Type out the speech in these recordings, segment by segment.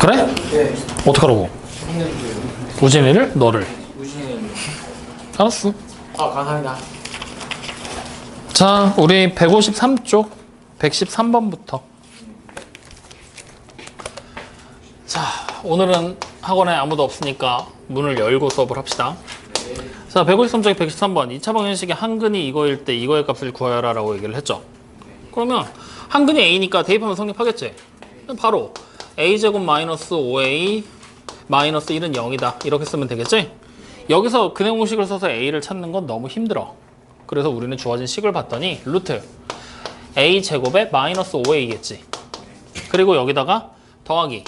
그래? 네. 어떡하라고? 우진이를? 너를? 우진이는. 알았어. 아, 감사합니다. 자, 우리 153쪽 113번부터. 자, 오늘은 학원에 아무도 없으니까 문을 열고 수업을 합시다. 자, 153쪽에 113번 2차 방정식의 한근이 이거일 때 이거의 값을 구하여라 라고 얘기를 했죠. 그러면 한근이 A니까 대입하면 성립하겠지. 바로 A제곱 마이너스 5A 마이너스 1은 0이다 이렇게 쓰면 되겠지. 여기서 근해 공식을 써서 A를 찾는 건 너무 힘들어. 그래서 우리는 주어진 식을 봤더니 루트 A제곱에 마이너스 5A겠지. 그리고 여기다가 더하기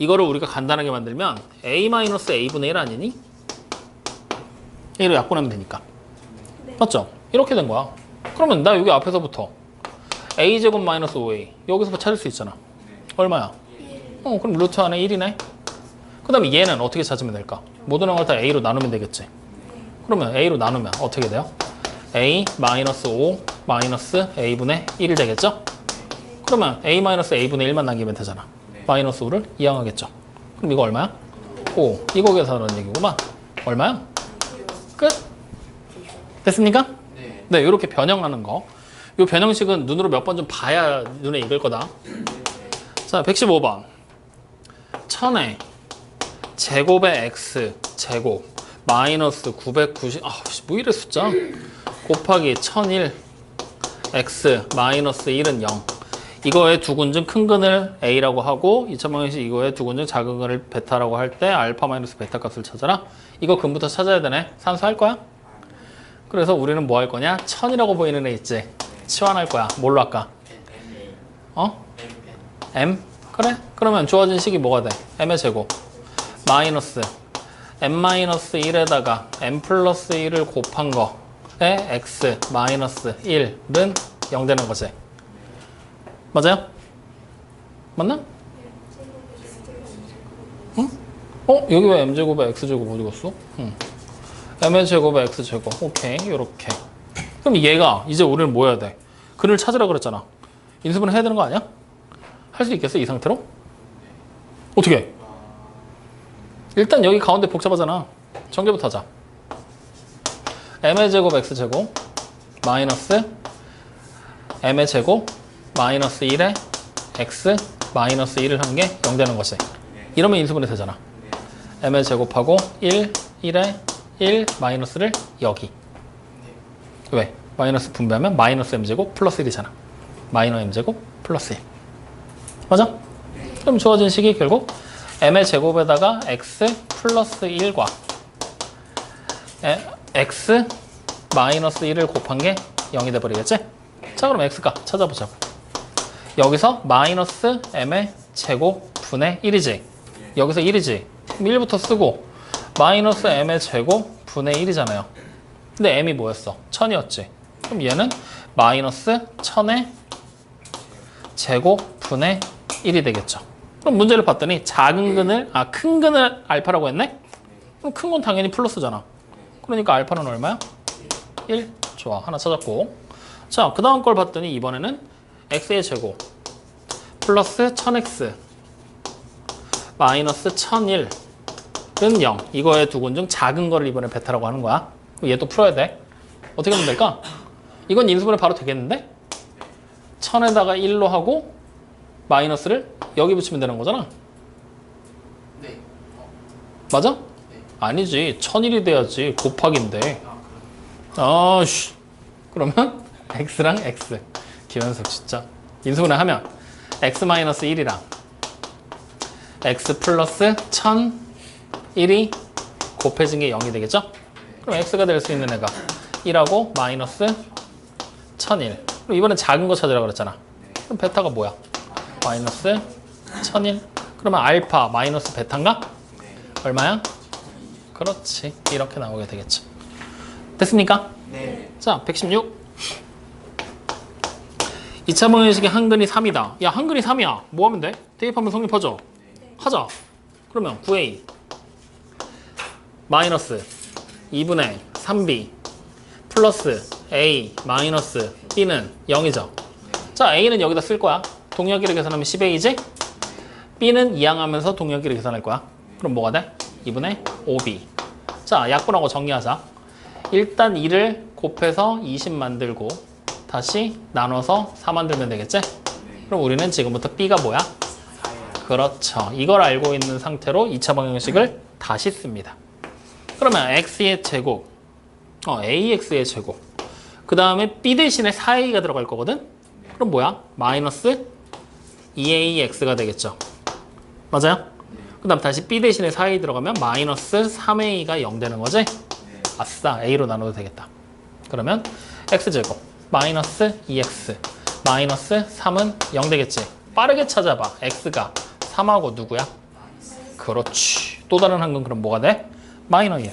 이거를 우리가 간단하게 만들면 A 마이너스 A분의 1 아니니? A로 약분하면 되니까. 맞죠? 이렇게 된 거야. 그러면 나 여기 앞에서부터 A제곱 마이너스 5A 여기서 찾을 수 있잖아. 얼마야? 그럼 루트 안에 1이네. 그 다음에 얘는 어떻게 찾으면 될까? 모든 걸 다 A로 나누면 되겠지. 그러면 A로 나누면 어떻게 돼요? A 마이너스 5 마이너스 A분의 1이 되겠죠? 그러면 A 마이너스 A분의 1만 남기면 되잖아. 마이너스 5를 이항하겠죠. 그럼 이거 얼마야? 5. 이거 계산하는 얘기구만. 얼마야? 끝. 됐습니까? 네, 이렇게 변형하는 거. 이 변형식은 눈으로 몇 번 좀 봐야 눈에 익을 거다. 자, 115번. 1000에 제곱의 x 제곱 마이너스 990 뭐 이래 숫자 곱하기 1001 x 마이너스 1은 0 이거의 두 근 중 큰 근을 a라고 하고 2차 방정식 이거의 두 근 중 작은 근을 베타라고 할 때 알파 마이너스 베타 값을 찾아라. 이거 근부터 찾아야 되네. 산수할 거야. 그래서 우리는 뭐 할 거냐? 1000이라고 보이는 애 있지? 치환할 거야. 뭘로 할까? m? 그래? 그러면 주어진 식이 뭐가 돼? m의 제곱 마이너스 m-1에다가 m 플러스 1을 곱한 거에 x 마이너스 1은 0 되는 거지. 맞아요? 맞나? 응? 여기 왜 m제곱에 x제곱 어디 갔어? m의 제곱에 x제곱. 오케이, 요렇게. 그럼 얘가 이제 우리는 뭐 해야 돼? 근을 찾으라 그랬잖아. 인수분해 해야 되는 거 아니야? 할 수 있겠어? 이 상태로? 어떻게? 일단 여기 가운데 복잡하잖아. 전개부터 하자. m의 제곱 x제곱 마이너스 m의 제곱 마이너스 1에 x 마이너스 1을 한 게 0 되는 것이. 이러면 인수분해 되잖아. m의 제곱하고 1, 1에 1 마이너스를 여기. 왜? 마이너스 분배하면 마이너스 m제곱 플러스 1이잖아. 마이너 m제곱 플러스 1. 맞아? 그럼 주어진 식이 결국 m의 제곱에다가 x 플러스 1과 x 마이너스 1을 곱한 게 0이 돼버리겠지? 자, 그럼 x값 찾아보자고. 여기서 마이너스 m의 제곱 분의 1이지. 여기서 1이지. 그럼 1부터 쓰고 마이너스 m의 제곱 분의 1이잖아요. 근데 m이 뭐였어? 1000이었지. 그럼 얘는 마이너스 1000의 제곱 분의 1이 되겠죠. 그럼 문제를 봤더니 작은 근을, 큰 근을 알파라고 했네? 그럼 큰 건 당연히 플러스잖아. 그러니까 알파는 얼마야? 1. 좋아. 하나 찾았고. 자, 그 다음 걸 봤더니 이번에는 x의 제곱 플러스 1000x 마이너스 1001은 0. 이거의 두 근 중 작은 거를 이번에 베타라고 하는 거야. 얘 또 풀어야 돼. 어떻게 하면 될까? 이건 인수분해 바로 되겠는데? 1000에다가 1로 하고 마이너스를 여기 붙이면 되는 거잖아. 네. 맞아? 네. 아니지. 1001이 돼야지. 곱하기인데. 아씨. 그러면 x랑 x. 김현석 진짜. 인수분해 하면 x 마이너스 1이랑 x 플러스 1001이 곱해진 게 0이 되겠죠? 그럼 x가 될 수 있는 애가 1하고 마이너스 1001. 그럼 이번엔 작은 거 찾으라 그랬잖아. 그럼 베타가 뭐야? 마이너스 1001. 그러면 알파 마이너스 베타인가? 얼마야? 그렇지. 이렇게 나오게 되겠죠. 됐습니까? 네. 자, 116. 2차 방정식의 한근이 3이다. 야, 한근이 3이야. 뭐 하면 돼? 대입하면 성립하죠? 하자. 그러면 9a 마이너스 2분의 3b 플러스 a 마이너스 b는 0이죠. 자, a는 여기다 쓸 거야. 동력이를 계산하면 10a지? B는 이항하면서 동력끼리 계산할 거야. 그럼 뭐가 돼? 2분의 5B. 자, 약분하고 정리하자. 일단 2를 곱해서 20 만들고 다시 나눠서 4 만들면 되겠지? 그럼 우리는 지금부터 B가 뭐야? 그렇죠. 이걸 알고 있는 상태로 2차 방정식을 다시 씁니다. 그러면 X의 제곱, AX의 제곱. 그 다음에 B 대신에 4A가 들어갈 거거든? 그럼 뭐야? 마이너스 2AX가 되겠죠. 맞아요? 그 다음 다시 B 대신에 4A 들어가면 마이너스 3A가 0 되는 거지? 아싸, A로 나눠도 되겠다. 그러면 X제곱 마이너스 2X 마이너스 3은 0 되겠지? 빠르게 찾아봐. X가 3하고 누구야? 그렇지. 또 다른 한근 그럼 뭐가 돼? 마이너 2.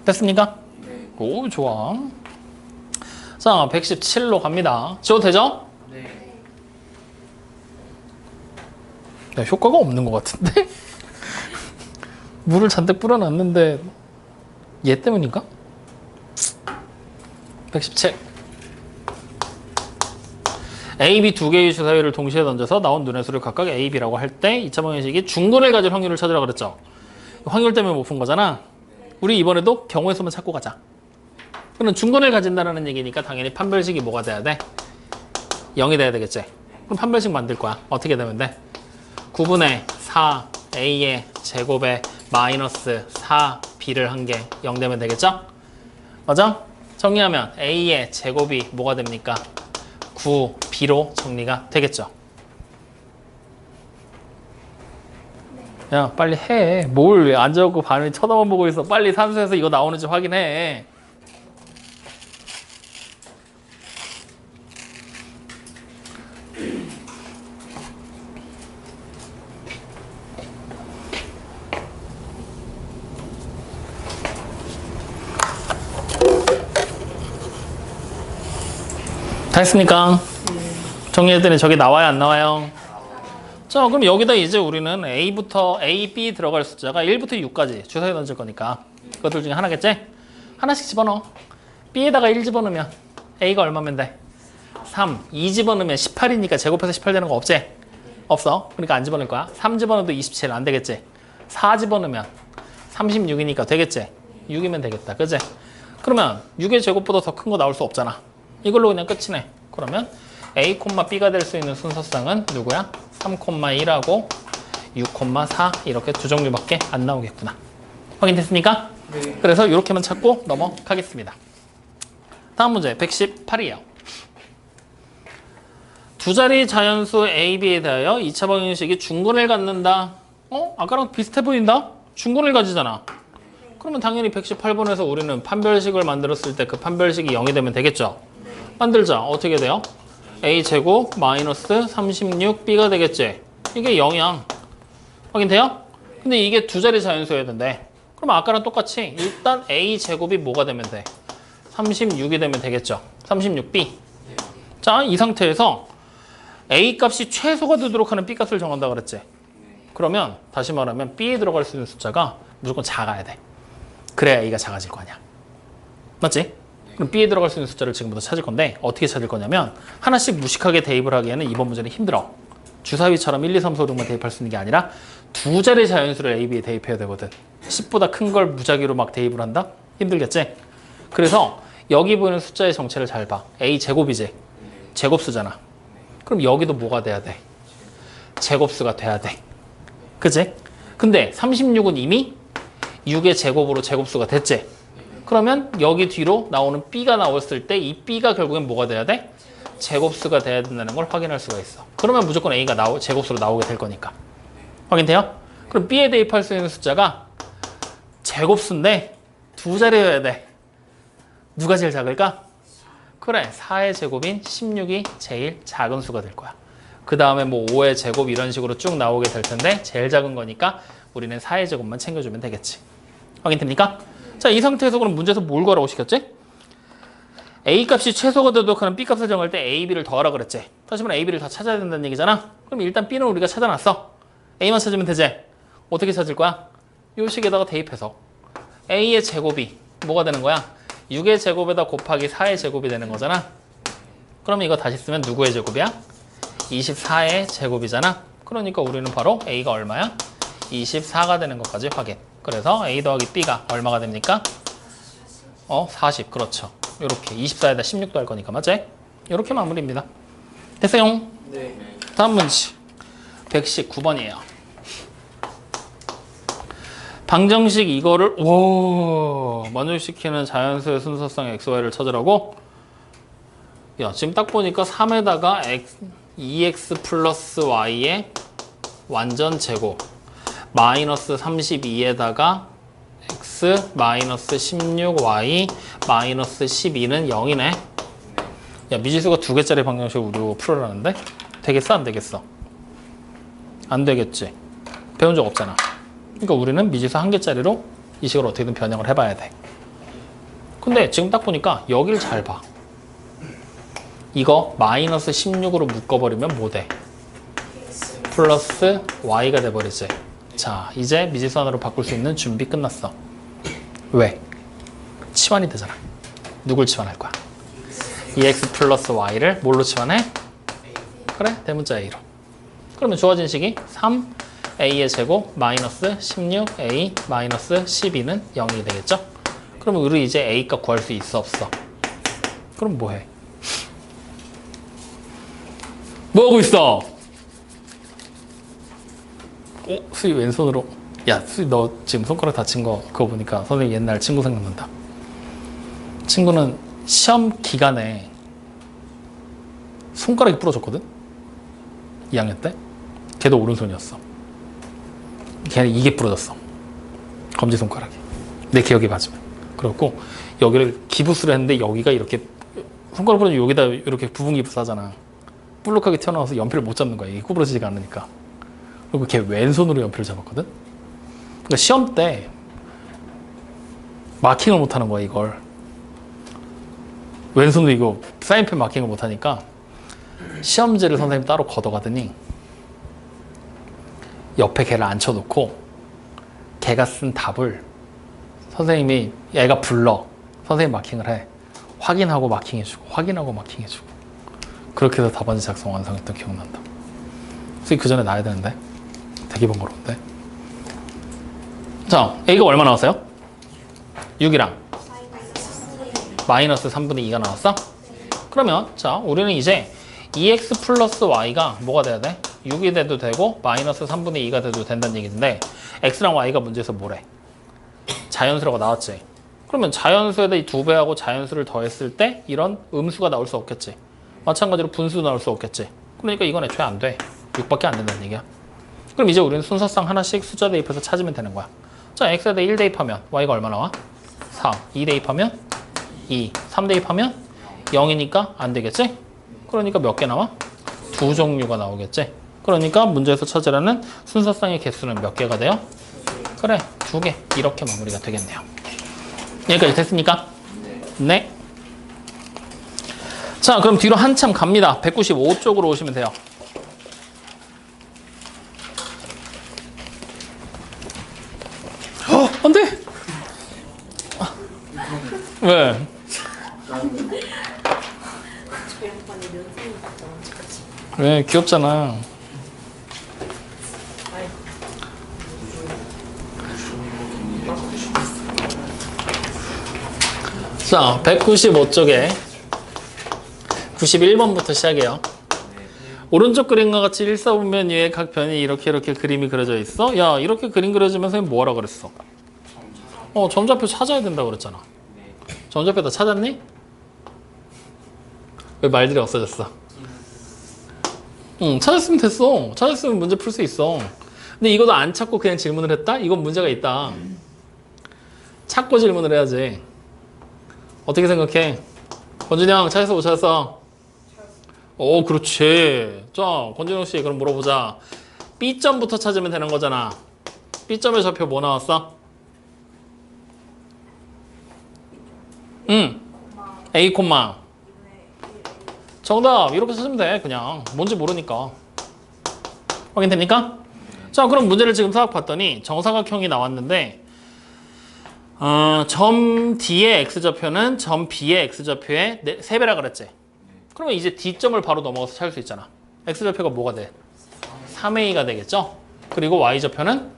됐습니까? 오, 좋아. 자, 117로 갑니다. 지워도 되죠? 네. 야, 효과가 없는 것 같은데? 물을 잔뜩 뿌려놨는데 얘 때문인가? 117. A, B 두 개의 주사위를 동시에 던져서 나온 눈의 수를 각각 A, B라고 할 때 2차 방정식이 중근을 가질 확률을 찾으라 그랬죠. 확률 때문에 못 푼 거잖아. 우리 이번에도 경우의 수만 찾고 가자. 그럼 중근을 가진다는 얘기니까 당연히 판별식이 뭐가 돼야 돼? 0이 돼야 되겠지. 그럼 판별식 만들 거야. 어떻게 되면 돼? 9분의 4 A의 제곱에 마이너스 4 B를 한 게 0 되면 되겠죠? 맞아? 정리하면 A의 제곱이 뭐가 됩니까? 9 B로 정리가 되겠죠. 야, 빨리 해. 뭘 왜 앉아갖고 반을 쳐다만 보고 있어. 빨리 산수해서 이거 나오는지 확인해. 다 했습니까? 정리했더니 저기 나와요, 안 나와요? 자, 그럼 여기다 이제 우리는 A부터 A, B 들어갈 숫자가 1부터 6까지 주사위 던질 거니까 그것들 중에 하나겠지? 하나씩 집어넣어. B에다가 1 집어넣으면 A가 얼마면 돼? 3. 2 집어넣으면 18이니까 제곱해서 18 되는 거 없지? 없어. 그러니까 안 집어넣을 거야. 3 집어넣어도 27 안 되겠지? 4 집어넣으면 36이니까 되겠지? 6이면 되겠다. 그치? 그러면 6의 제곱보다 더 큰 거 나올 수 없잖아. 이걸로 그냥 끝이네. 그러면 A, B가 될 수 있는 순서쌍은 누구야? 3,1하고 6,4 이렇게 두 종류밖에 안 나오겠구나. 확인됐습니까? 네. 그래서 이렇게만 찾고 넘어가겠습니다. 다음 문제 118이에요. 두 자리 자연수 A, B에 대하여 2차 방정식이 중근을 갖는다. 아까랑 비슷해 보인다? 중근을 가지잖아. 그러면 당연히 118번에서 우리는 판별식을 만들었을 때 그 판별식이 0이 되면 되겠죠? 만들자. 어떻게 돼요? A제곱 마이너스 36B가 되겠지? 이게 0이야. 확인돼요? 근데 이게 두 자리 자연수여야 된대. 그럼 아까랑 똑같이 일단 A제곱이 뭐가 되면 돼? 36이 되면 되겠죠? 36B. 자, 이 상태에서 A 값이 최소가 되도록 하는 B 값을 정한다 그랬지? 그러면 다시 말하면 B에 들어갈 수 있는 숫자가 무조건 작아야 돼. 그래야 A가 작아질 거 아니야. 맞지? 그럼 B에 들어갈 수 있는 숫자를 지금부터 찾을 건데 어떻게 찾을 거냐면 하나씩 무식하게 대입을 하기에는 이번 문제는 힘들어. 주사위처럼 1, 2, 3, 4, 5만 대입할 수 있는 게 아니라 두 자리 자연수를 A, B에 대입해야 되거든. 10보다 큰 걸 무작위로 막 대입을 한다? 힘들겠지? 그래서 여기 보이는 숫자의 정체를 잘 봐. A 제곱이지? 제곱수잖아. 그럼 여기도 뭐가 돼야 돼? 제곱수가 돼야 돼. 그치? 근데 36은 이미 6의 제곱으로 제곱수가 됐지? 그러면 여기 뒤로 나오는 B가 나왔을 때 이 B가 결국엔 뭐가 돼야 돼? 제곱수가 돼야 된다는 걸 확인할 수가 있어. 그러면 무조건 A가 제곱수로 나오게 될 거니까. 확인돼요? 그럼 B에 대입할 수 있는 숫자가 제곱수인데 두 자리여야 돼. 누가 제일 작을까? 그래, 4의 제곱인 16이 제일 작은 수가 될 거야. 그 다음에 뭐 5의 제곱 이런 식으로 쭉 나오게 될 텐데 제일 작은 거니까 우리는 4의 제곱만 챙겨주면 되겠지. 확인됩니까? 자, 이 상태에서 그럼 문제에서 뭘 구하라고 시켰지? A 값이 최소가 되도록 하는 B 값을 정할 때 A, B를 더하라 그랬지. 다시 말해 A, B를 다 찾아야 된다는 얘기잖아. 그럼 일단 B는 우리가 찾아놨어. A만 찾으면 되지. 어떻게 찾을 거야? 요 식에다가 대입해서 A의 제곱이 뭐가 되는 거야? 6의 제곱에다 곱하기 4의 제곱이 되는 거잖아. 그럼 이거 다시 쓰면 누구의 제곱이야? 24의 제곱이잖아. 그러니까 우리는 바로 A가 얼마야? 24가 되는 것까지 확인. 그래서 A 더하기 B가 얼마가 됩니까? 40. 그렇죠. 이렇게 24에다 16도 할 거니까 맞지? 이렇게 마무리입니다. 됐어요? 네. 다음 문제 119번이에요. 방정식 이거를 만족시키는 자연수의 순서상 XY를 찾으라고? 야, 지금 딱 보니까 3에다가 2x 플러스 y의 완전 제곱 마이너스 32에다가 x 마이너스 16y 마이너스 12는 0이네. 야, 미지수가 2개짜리 방정식을 우리 풀어라는데? 되겠어? 안 되겠어? 안 되겠지. 배운 적 없잖아. 그러니까 우리는 미지수 1개짜리로 이 식을 어떻게든 변형을 해봐야 돼. 근데 지금 딱 보니까 여기를 잘 봐. 이거 마이너스 16으로 묶어버리면 뭐 돼? 플러스 y가 돼버리지. 자, 이제 미지수 하나로 바꿀 수 있는 준비 끝났어. 왜? 치환이 되잖아. 누굴 치환할 거야? 2x 플러스 y를 뭘로 치환해? 그래, 대문자 a로. 그러면 주어진 식이 3a의 제곱 마이너스 16a 마이너스 12는 0이 되겠죠? 그러면 우리 이제 a 값 구할 수 있어 없어? 그럼 뭐해? 뭐하고 있어? 수희 왼손으로. 야, 수희 너 지금 손가락 다친 거 그거 보니까 선생님 옛날 친구 생각난다. 친구는 시험 기간에 손가락이 부러졌거든? 2학년 때? 걔도 오른손이었어. 걔는 이게 부러졌어. 검지손가락이. 내 기억에 맞으면. 그래갖고 여기를 기부스를 했는데 여기가 이렇게 손가락 부러지면 여기다 이렇게 부분 기부스 하잖아. 볼록하게 튀어나와서 연필을 못 잡는 거야. 이게 구부러지지가 않으니까. 그리고 걔 왼손으로 연필을 잡았거든? 그러니까 시험 때 마킹을 못 하는 거야, 이걸. 왼손으로 이거 사인펜 마킹을 못 하니까 시험지를 선생님 따로 걷어가더니 옆에 걔를 앉혀놓고 걔가 쓴 답을 선생님이 얘가 불러. 선생님 마킹을 해. 확인하고 마킹해주고 확인하고 마킹해주고 그렇게 해서 답안지 작성 완성했던 기억난다. 선생님 그 전에 나야 되는데 되게 번거로운데. 자, A가 얼마 나왔어요? 6이랑 마이너스 3분의 2가 나왔어? 그러면 자, 우리는 이제 2x 플러스 y가 뭐가 돼야 돼? 6이 돼도 되고 마이너스 3분의 2가 돼도 된다는 얘기인데 x랑 y가 문제에서 뭐래? 자연수라고 나왔지. 그러면 자연수에다 이 2배하고 자연수를 더했을 때 이런 음수가 나올 수 없겠지. 마찬가지로 분수도 나올 수 없겠지. 그러니까 이건 애초에 안 돼. 6밖에 안 된다는 얘기야. 그럼 이제 우리는 순서상 하나씩 숫자 대입해서 찾으면 되는 거야. 자, x에다 1 대입하면 y가 얼마 나와? 4. 2 대입하면 2. 3 대입하면 0이니까 안 되겠지? 그러니까 몇 개 나와? 2 종류가 나오겠지? 그러니까 문제에서 찾으라는 순서상의 개수는 몇 개가 돼요? 그래, 2개. 이렇게 마무리가 되겠네요. 여기까지 됐습니까? 네. 자, 그럼 뒤로 한참 갑니다. 195쪽으로 오시면 돼요. 안 돼! 왜? 왜? 귀엽잖아. 자, 195쪽에 91번부터 시작해요. 오른쪽 그림과 같이 일사분면 위에 각 변이 이렇게 그림이 그려져 있어? 야, 이렇게 그림 그려지면 선생님 뭐하라 그랬어? 점좌표 찾아야 된다고 그랬잖아. 점좌표 다 찾았니? 왜 말들이 없어졌어? 응, 찾았으면 됐어. 찾았으면 문제 풀 수 있어. 근데 이것도 안 찾고 그냥 질문을 했다? 이건 문제가 있다. 찾고 질문을 해야지. 어떻게 생각해? 권준영, 찾았어, 못 찾았어? 오, 그렇지. 자, 권준영 씨, 그럼 물어보자. B점부터 찾으면 되는 거잖아. B점의 좌표 뭐 나왔어? A, 정답. 이렇게 찾으면 돼. 그냥 뭔지 모르니까. 확인됩니까? 자, 그럼 문제를 지금 싹 봤더니 정사각형이 나왔는데 점 D의 X좌표는 점 B의 X좌표의 3배라 그랬지? 그러면 이제 D점을 바로 넘어가서 찾을 수 있잖아. X좌표가 뭐가 돼? 3a가 되겠죠? 그리고 y좌표는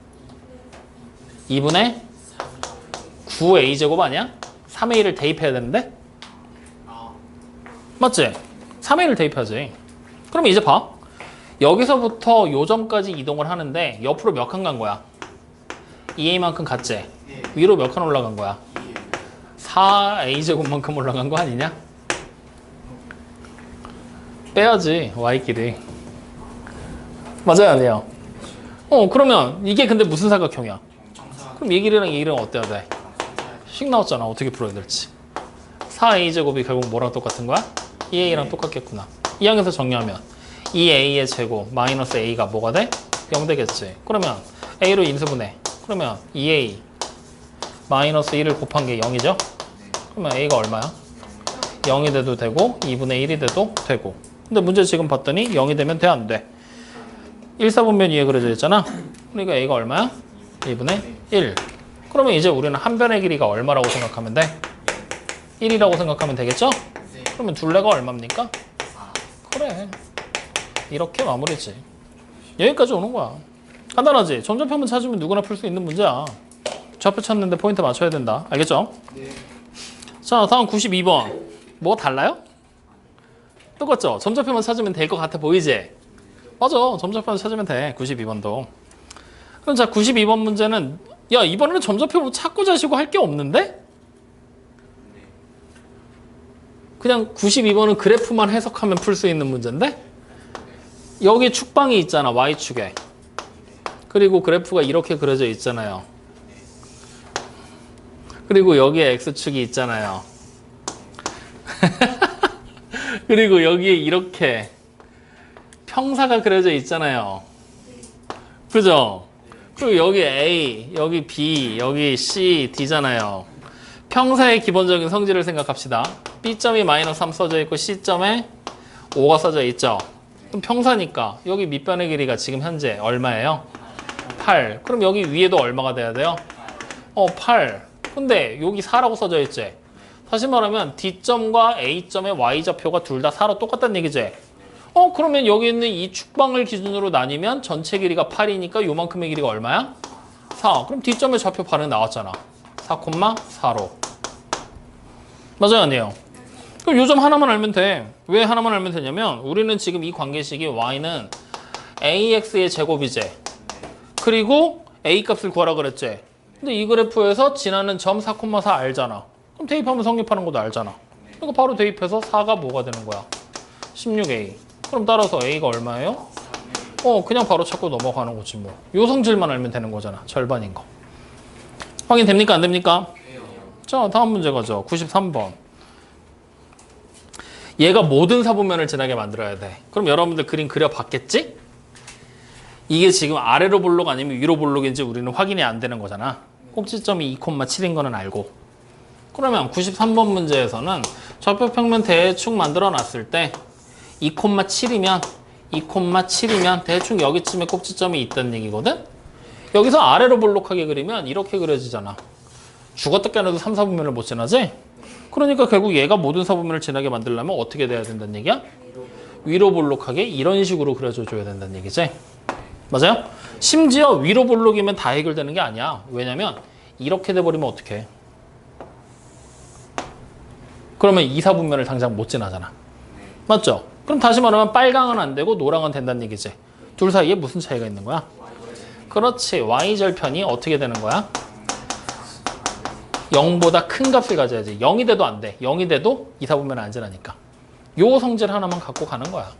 2분의 9a제곱 아니야? 3a를 대입해야 되는데? 맞지? 3a를 대입하지. 그럼 이제 봐. 여기서부터 요 점까지 이동을 하는데 옆으로 몇 칸 간 거야? 2a만큼 갔지? 위로 몇 칸 올라간 거야? 4a제곱만큼 올라간 거 아니냐? 빼야지, y끼리. 맞아요, 아니에요? 그러면 이게 근데 무슨 사각형이야? 그럼 이 길이랑 이 길이랑 어때야 돼? 식 나왔잖아. 어떻게 풀어야 될지. 4a제곱이 결국 뭐랑 똑같은 거야? 2a랑 똑같겠구나. 이 항에서 정리하면 2a의 제곱 마이너스 a가 뭐가 돼? 0 되겠지. 그러면 a로 인수분해. 그러면 2a 마이너스 1을 곱한 게 0이죠? 그러면 a가 얼마야? 0이 돼도 되고 2분의 1이 돼도 되고. 근데 문제 지금 봤더니 0이 되면 돼, 안 돼? 1, 4분면 2에 그려져 있잖아. 그러니까 a가 얼마야? 2분의 1. 그러면 이제 우리는 한 변의 길이가 얼마라고 생각하면 돼? 1이라고 생각하면 되겠죠? 그러면 둘레가 얼마입니까? 그래. 이렇게 마무리지. 여기까지 오는 거야. 간단하지? 점점표만 찾으면 누구나 풀 수 있는 문제야. 좌표 찾는데 포인트 맞춰야 된다. 알겠죠? 네. 자, 다음 92번. 뭐 달라요? 똑같죠? 점좌표만 찾으면 될 것 같아 보이지? 맞아. 점좌표만 찾으면 돼. 92번도. 그럼 자, 92번 문제는 야, 이번에는 점좌표 찾고 자시고 할 게 없는데? 그냥 92번은 그래프만 해석하면 풀 수 있는 문제인데? 여기 축방이 있잖아. Y축에. 그리고 그래프가 이렇게 그려져 있잖아요. 그리고 여기에 X축이 있잖아요. 그리고 여기에 이렇게 평사가 그려져 있잖아요. 그죠? 그리고 여기 A, 여기 B, 여기 C, D잖아요. 평사의 기본적인 성질을 생각합시다. B점이 마이너스 3 써져 있고 C점에 5가 써져 있죠. 그럼 평사니까 여기 밑변의 길이가 지금 현재 얼마예요? 8. 그럼 여기 위에도 얼마가 돼야 돼요? 8. 근데 여기 4라고 써져 있지? 다시 말하면 D점과 A점의 Y좌표가 둘 다 4로 똑같다는 얘기지? 그러면 여기 있는 이 축방을 기준으로 나뉘면 전체 길이가 8이니까 요만큼의 길이가 얼마야? 4. 그럼 D점의 좌표 반응 나왔잖아. 4,4로. 맞아요, 아니에요? 그럼 요 점 하나만 알면 돼. 왜 하나만 알면 되냐면 우리는 지금 이 관계식이 y는 ax의 제곱이지. 그리고 a 값을 구하라 그랬지. 근데 이 그래프에서 지나는 점 4,4 알잖아. 그럼 대입하면 성립하는 것도 알잖아. 그러니까 바로 대입해서 4가 뭐가 되는 거야? 16a. 그럼 따라서 a가 얼마예요? 그냥 바로 찾고 넘어가는 거지 뭐. 요 성질만 알면 되는 거잖아. 절반인 거. 확인됩니까? 안 됩니까? 자, 다음 문제 가죠. 93번. 얘가 모든 사분면을 지나게 만들어야 돼. 그럼 여러분들 그림 그려봤겠지? 이게 지금 아래로 볼록 아니면 위로 볼록인지 우리는 확인이 안 되는 거잖아. 꼭지점이 2,7인 거는 알고. 그러면 93번 문제에서는 좌표 평면 대충 만들어 놨을 때 2,7이면 대충 여기쯤에 꼭지점이 있다는 얘기거든? 여기서 아래로 볼록하게 그리면 이렇게 그려지잖아. 죽었다 깨어나도 3, 4분면을 못 지나지? 그러니까 결국 얘가 모든 사분면을 지나게 만들려면 어떻게 돼야 된다는 얘기야? 위로 볼록하게 이런 식으로 그려줘야 된다는 얘기지? 맞아요? 심지어 위로 볼록이면 다 해결되는 게 아니야. 왜냐면 이렇게 돼버리면 어떡해? 그러면 2, 4분면을 당장 못 지나잖아. 맞죠? 그럼 다시 말하면 빨강은 안 되고 노랑은 된다는 얘기지. 둘 사이에 무슨 차이가 있는 거야? 그렇지. y절편이 어떻게 되는 거야? 0보다 큰 값을 가져야지. 0이 돼도 안 돼. 0이 돼도 2, 4분면은 안 지나니까. 요 성질 하나만 갖고 가는 거야.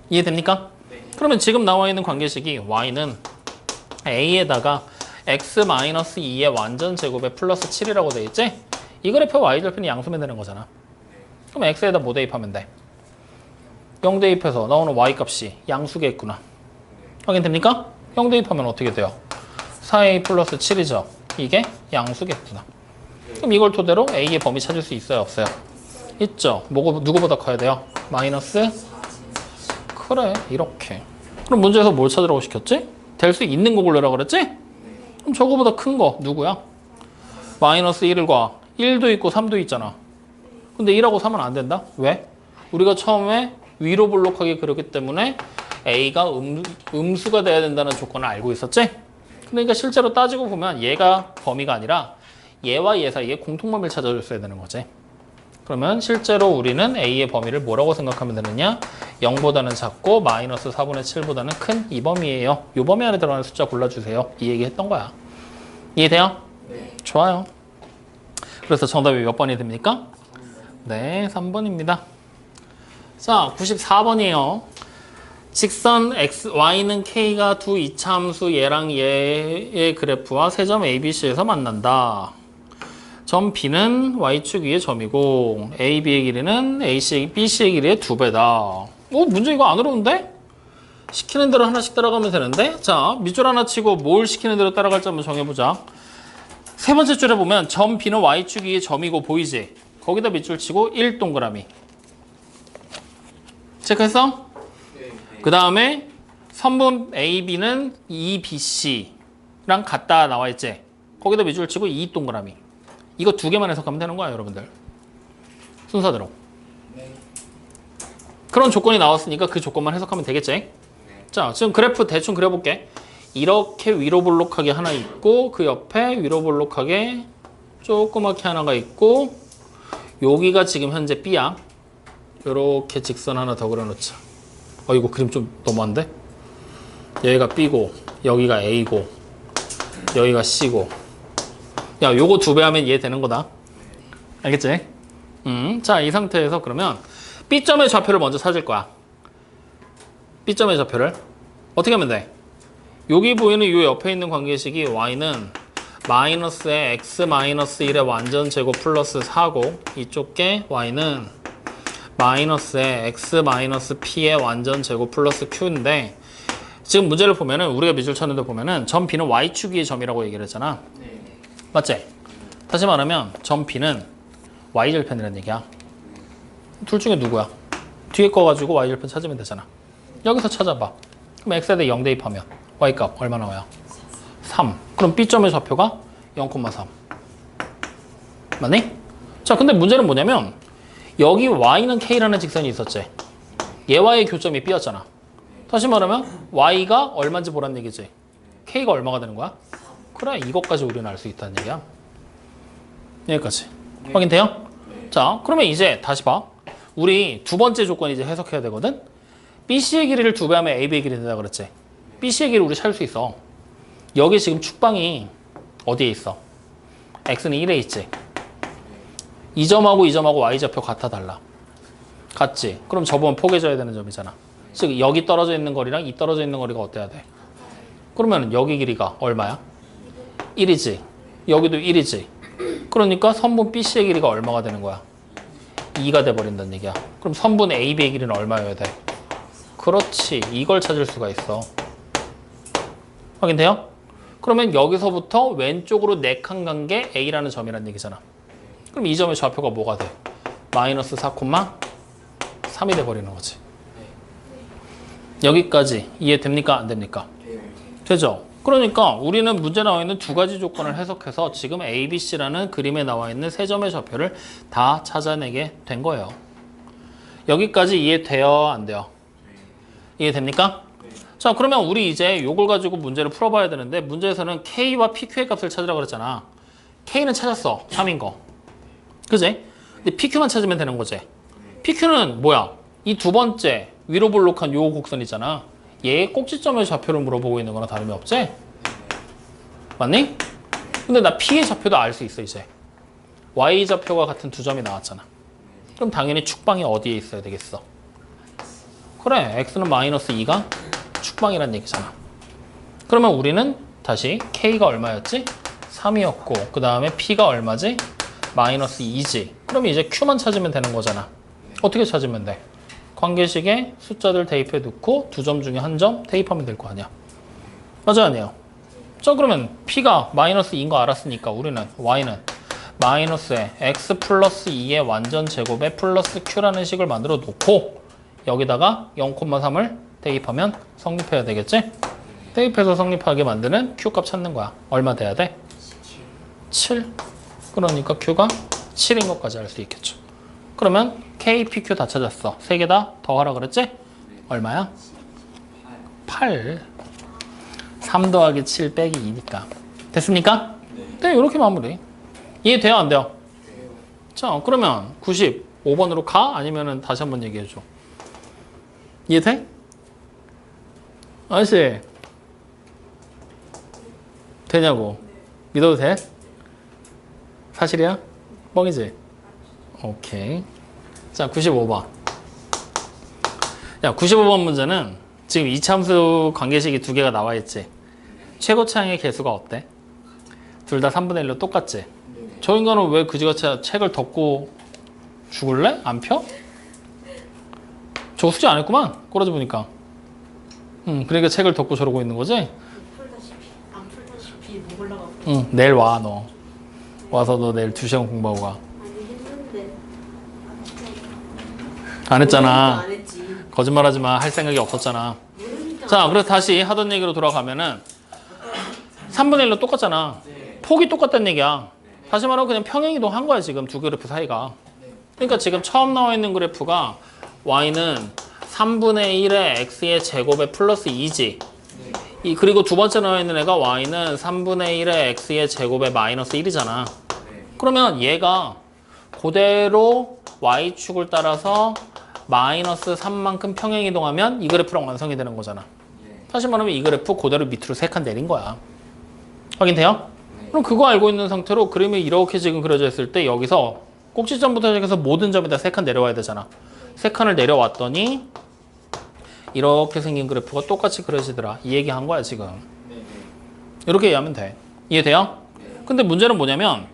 이해됩니까? 네. 그러면 지금 나와 있는 관계식이 y는 a에다가 x-2의 완전 제곱에 플러스 7이라고 돼 있지? 이 그래프 y절편이 양수면 되는 거잖아. 그럼 x에다 뭐 대입하면 돼? 0 대입해서 나오는 y값이 양수겠구나. 확인됩니까? 0 대입하면 어떻게 돼요? 4a 플러스 7이죠. 이게 양수겠구나. 그럼 이걸 토대로 a의 범위 찾을 수 있어요, 없어요? 있죠. 누구보다 커야 돼요? 마이너스? 그래, 이렇게. 그럼 문제에서 뭘 찾으라고 시켰지? 될 수 있는 거 고르라고 그랬지? 그럼 저거보다 큰 거 누구야? 마이너스 1과 1도 있고 3도 있잖아. 근데 1하고 3은 안 된다? 왜? 우리가 처음에 위로 볼록하게 그렸기 때문에 A가 음수가 돼야 된다는 조건을 알고 있었지? 그러니까 실제로 따지고 보면 얘가 범위가 아니라 얘와 얘 사이에 공통범위를 찾아줬어야 되는 거지. 그러면 실제로 우리는 A의 범위를 뭐라고 생각하면 되느냐? 0보다는 작고 마이너스 4분의 7보다는 큰 이 범위예요. 이 범위 안에 들어가는 숫자 골라주세요. 이 얘기 했던 거야. 이해돼요? 네. 좋아요. 그래서 정답이 몇 번이 됩니까? 네, 3번입니다. 자, 94번이에요. 직선 y는 k가 두 이차함수 얘랑 얘의 그래프와 세 점 ABC에서 만난다. 점 B는 y축 위의 점이고 AB의 길이는 BC의 길이의 2배다. 문제 이거 안 어려운데? 시키는 대로 하나씩 따라가면 되는데? 자, 밑줄 하나 치고 뭘 시키는 대로 따라갈지 한번 정해보자. 세 번째 줄에 보면 점 B는 y축 위의 점이고 보이지? 거기다 밑줄 치고 1 동그라미. 체크했어? 네. 그 다음에 선분 AB는 2BC랑 같다 나와 있지? 거기다 밑줄 치고 2 동그라미. 이거 두 개만 해석하면 되는 거야, 여러분들. 순서대로. 네. 그런 조건이 나왔으니까 그 조건만 해석하면 되겠지? 네. 자, 지금 그래프 대충 그려볼게. 이렇게 위로 볼록하게 하나 있고 그 옆에 위로 볼록하게 조그맣게 하나가 있고 여기가 지금 현재 B야. 이렇게 직선 하나 더 그려놓자. 이거 그림 좀 너무한데? 여기가 B고 여기가 A고 여기가 C고 야, 요거 2배 하면 이해 되는 거다. 알겠지? 자, 이 상태에서 그러면 B점의 좌표를 먼저 찾을 거야. B점의 좌표를 어떻게 하면 돼? 여기 보이는 요 옆에 있는 관계식이 y는 마이너스에 x 마이너스 1의 완전 제곱 플러스 4고 이쪽 게 y는 마이너스에 x 마이너스 p의 완전 제곱 플러스 q인데 지금 문제를 보면은 우리가 밑줄 쳤는데 보면은 점 B는 y축 위의 점이라고 얘기를 했잖아. 네. 맞지? 다시 말하면 점 B는 y절편이라는 얘기야. 둘 중에 누구야? 뒤에 거 가지고 y절편 찾으면 되잖아. 여기서 찾아봐. 그럼 x에 대해 0 대입하면 y값 얼마 나와요? 3. 그럼 B점의 좌표가 0,3. 맞니? 자, 근데 문제는 뭐냐면 여기 y는 k라는 직선이 있었지. 얘와의 교점이 B였잖아. 다시 말하면 y가 얼마인지 보란 얘기지. k가 얼마가 되는 거야? 그래, 이것까지 우리는 알 수 있다는 얘기야. 여기까지. 네. 확인돼요? 네. 자, 그러면 이제 다시 봐. 우리 두 번째 조건 이제 해석해야 되거든. BC의 길이를 2배 하면 AB의 길이 된다 그랬지. BC의 길이 우리 찾을 수 있어. 여기 지금 축방이 어디에 있어? X는 1에 있지. 이 점하고 이 점하고 Y좌표 같아 달라. 같지? 그럼 저번 포개져야 되는 점이잖아. 즉 여기 떨어져 있는 거리랑 이 떨어져 있는 거리가 어때야 돼? 그러면 여기 길이가 얼마야? 1이지. 여기도 1이지. 그러니까 선분 BC의 길이가 얼마가 되는 거야? 2가 돼버린다는 얘기야. 그럼 선분 AB의 길이는 얼마여야 돼? 그렇지. 이걸 찾을 수가 있어. 확인돼요? 그러면 여기서부터 왼쪽으로 4칸 간 게 A라는 점이라는 얘기잖아. 그럼 이 점의 좌표가 뭐가 돼? 마이너스 4,3이 돼버리는 거지. 여기까지 이해됩니까? 안 됩니까? 네. 되죠? 그러니까 우리는 문제 나와 있는 두 가지 조건을 해석해서 지금 ABC라는 그림에 나와 있는 세 점의 좌표를 다 찾아내게 된 거예요. 여기까지 이해돼요? 안 돼요? 이해됩니까? 자, 그러면 우리 이제 요걸 가지고 문제를 풀어봐야 되는데 문제에서는 K와 PQ의 값을 찾으라고 그랬잖아. K는 찾았어. 3인 거. 그지? 근데 PQ만 찾으면 되는 거지. PQ는 뭐야? 이 두 번째 위로 볼록한 요 곡선 있잖아. 얘의 꼭지점의 좌표를 물어보고 있는 거나 다름이 없지? 맞니? 근데 나 P의 좌표도 알 수 있어 이제. Y 좌표가 같은 두 점이 나왔잖아. 그럼 당연히 축방이 어디에 있어야 되겠어? 그래, X는 마이너스 2가 축방이란 얘기잖아. 그러면 우리는 다시 K가 얼마였지? 3이었고 그 다음에 P가 얼마지? 마이너스 2지. 그럼 이제 Q만 찾으면 되는 거잖아. 어떻게 찾으면 돼? 관계식에 숫자들 대입해 놓고 두 점 중에 한 점 대입하면 될 거 아니야. 맞아요, 아니에요? 자, 그러면 P가 마이너스 2인 거 알았으니까 우리는 Y는 마이너스에 X 플러스 2의 완전 제곱에 플러스 Q라는 식을 만들어 놓고 여기다가 0,3을 대입하면 성립해야 되겠지? 대입해서 성립하게 만드는 Q값 찾는 거야. 얼마 돼야 돼? 7. 그러니까 Q가 7인 것까지 알 수 있겠죠. 그러면 K, PQ 다 찾았어. 세 개 다 더하라 그랬지? 얼마야? 8. 3 더하기 7 빼기 2니까. 됐습니까? 네, 이렇게 마무리. 이해돼요, 안 돼요? 자, 그러면 95번으로 가? 아니면은 다시 한번 얘기해줘. 이해돼? 아저씨. 되냐고. 믿어도 돼? 사실이야? 뻥이지? 오케이. 자, 95번. 야, 95번 문제는 지금 이차함수 관계식이 두 개가 나와 있지. 최고차항의 개수가 어때? 둘 다 3분의 1로 똑같지? 저 인간은 왜 그지같이 책을 덮고 죽을래? 안 펴? 저거 숙제 안 했구만. 꼬라지 보니까. 그러니까 책을 덮고 저러고 있는 거지? 안 풀다시피 못 올라가고. 내일 와, 너. 와서 너 내일 2시간 공부하고 가. 아니 했는데 안 했잖아. 안 했지. 거짓말하지 마. 할 생각이 없었잖아. 모르니까. 자, 그래서 다시 하던 얘기로 돌아가면은 3분의 1로 똑같잖아. 폭이 똑같다는 얘기야. 다시 말하면 그냥 평행이동 한 거야, 지금 두 그래프 사이가. 그러니까 지금 처음 나와 있는 그래프가 y는 3분의 1의 x의 제곱에 플러스 2지. 그리고 두 번째 나와 있는 애가 y는 3분의 1의 x의 제곱에 마이너스 1이잖아. 그러면 얘가 그대로 y축을 따라서 마이너스 3만큼 평행이동하면 이 그래프랑 완성이 되는 거잖아. 다시 말하면 이 그래프 그대로 밑으로 3칸 내린 거야. 확인돼요? 그럼 그거 알고 있는 상태로 그림이 이렇게 지금 그려져 있을 때 여기서 꼭지점부터 시작해서 모든 점에다 3칸 내려와야 되잖아. 3칸을 내려왔더니 이렇게 생긴 그래프가 똑같이 그려지더라. 이 얘기 한 거야, 지금. 이렇게 이해하면 돼. 이해돼요? 근데 문제는 뭐냐면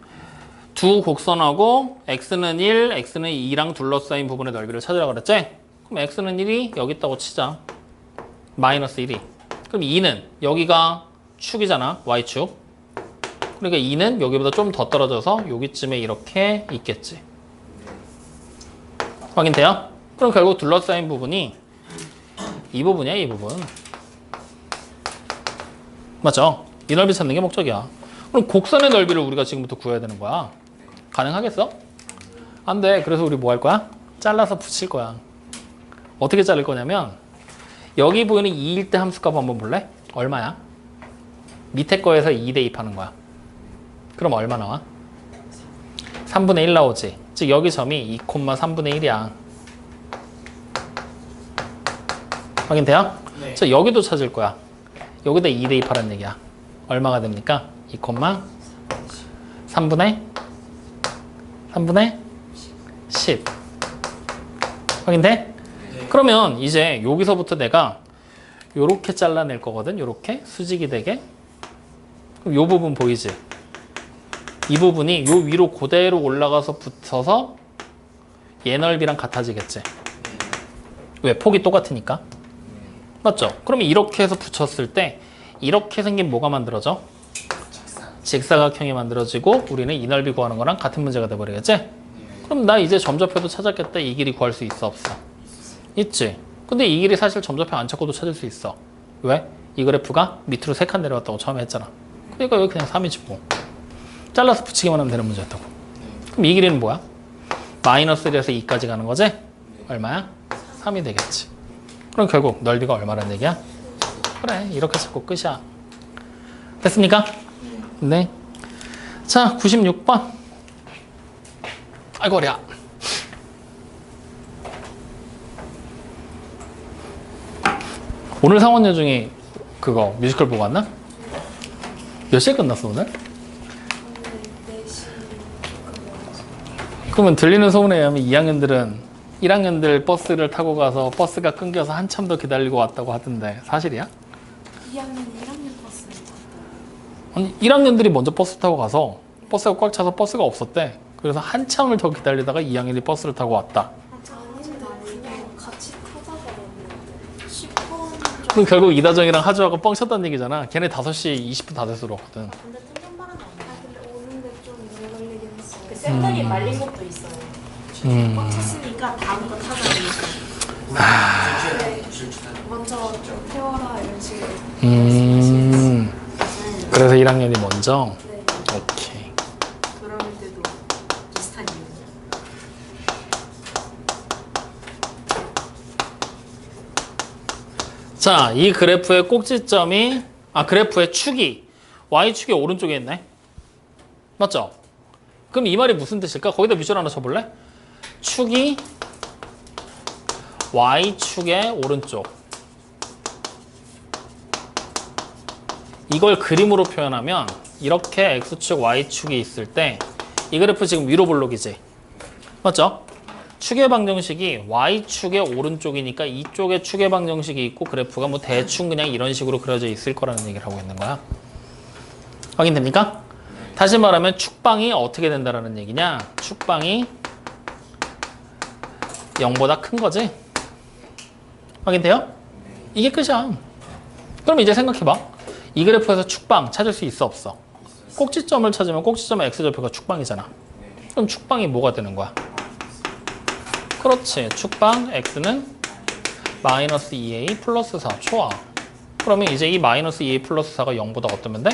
두 곡선하고 x는 1, x는 2랑 둘러싸인 부분의 넓이를 찾으라 그랬지? 그럼 x는 1이 여기 있다고 치자. 마이너스 1이. 그럼 2는 여기가 축이잖아. y축. 그러니까 2는 여기보다 좀 더 떨어져서 여기쯤에 이렇게 있겠지. 확인돼요? 그럼 결국 둘러싸인 부분이 이 부분이야, 이 부분. 맞죠? 이 넓이 찾는 게 목적이야. 그럼 곡선의 넓이를 우리가 지금부터 구해야 되는 거야. 가능하겠어? 안 돼. 그래서 우리 뭐 할 거야? 잘라서 붙일 거야. 어떻게 자를 거냐면 여기 보이는 2일 때 함수값 한번 볼래? 얼마야? 밑에 거에서 2 대입하는 거야. 그럼 얼마 나와? 3분의 1 나오지. 즉 여기 점이 2,3분의 1이야. 확인돼요? 네. 자, 여기도 찾을 거야. 여기다 2 대입하라는 얘기야. 얼마가 됩니까? 2,3분의 10. 확인돼? 네. 그러면 이제 여기서부터 내가 요렇게 잘라낼 거거든. 요렇게 수직이 되게. 그럼 요 부분 보이지? 이 부분이 요 위로 그대로 올라가서 붙어서 얘 넓이랑 같아지겠지. 왜? 폭이 똑같으니까. 맞죠? 그러면 이렇게 해서 붙였을 때 이렇게 생긴 뭐가 만들어져? 직사각형이 만들어지고 우리는 이 넓이 구하는 거랑 같은 문제가 돼버리겠지? 그럼 나 이제 점좌표도 찾았겠다. 이 길이 구할 수 있어, 없어? 있지. 근데 이 길이 사실 점좌표 안 찾고도 찾을 수 있어. 왜? 이 그래프가 밑으로 3칸 내려왔다고 처음에 했잖아. 그러니까 여기 그냥 3이지 뭐. 잘라서 붙이기만 하면 되는 문제였다고. 그럼 이 길이는 뭐야? 마이너스 1에서 2까지 가는 거지? 얼마야? 3이 되겠지. 그럼 결국 넓이가 얼마란 얘기야? 그래, 이렇게 잡고 끝이야. 됐습니까? 네. 자, 96번. 아이고, 어려. 오늘 상원 여중이 그거 뮤지컬 보고 왔나? 몇 시에 끝났어, 오늘? 그러면 들리는 소문에 의하면 2학년들은 1학년들 버스를 타고 가서 버스가 끊겨서 한참 더 기다리고 왔다고 하던데 사실이야? 2학년 1학년 버스를 탔어요. 아니 1학년들이 먼저 버스 타고 가서 버스가 꽉 차서 버스가 없었대. 그래서 한참을 더 기다리다가 2학년이 버스를 타고 왔다. 아닌데 그냥 같이 타다가 왔는데 10분 그럼 결국 이다정이랑 하주하고 뻥 쳤다는 얘기잖아. 걔네 5시 20분 다 돼서 들어왔거든. 근데 뜬금발은 안 나. 근데 오는데 좀 오래 걸리긴 했어. 그 샌들이 말린 것도 있어요. 꽉 찼으니까 다음 거 타자 먼저 태워라 이런 식으로. 그래서 1학년이 먼저? 네. 오케이. 돌아올 때도 비슷한 이유. 자, 이 그래프의 꼭지점이 그래프의 축이 y축의 오른쪽에 있네. 맞죠? 그럼 이 말이 무슨 뜻일까? 거기다 밑줄 하나 쳐볼래? 축이 y축의 오른쪽. 이걸 그림으로 표현하면 이렇게 x축, y축이 있을 때 이 그래프 지금 위로 볼록이지? 맞죠? 축의 방정식이 y축의 오른쪽이니까 이쪽에 축의 방정식이 있고 그래프가 뭐 대충 그냥 이런 식으로 그려져 있을 거라는 얘기를 하고 있는 거야. 확인됩니까? 다시 말하면 축방이 어떻게 된다라는 얘기냐? 축방이 0보다 큰 거지? 확인돼요? 이게 끝이야. 그럼 이제 생각해봐. 이 그래프에서 축방 찾을 수 있어 없어? 꼭지점을 찾으면 꼭지점의 x좌표가 축방이잖아. 그럼 축방이 뭐가 되는 거야? 그렇지. 축방 x는 마이너스 2a 플러스 4. 좋아. 그러면 이제 이 마이너스 2a 플러스 4가 0보다 어떠면 돼?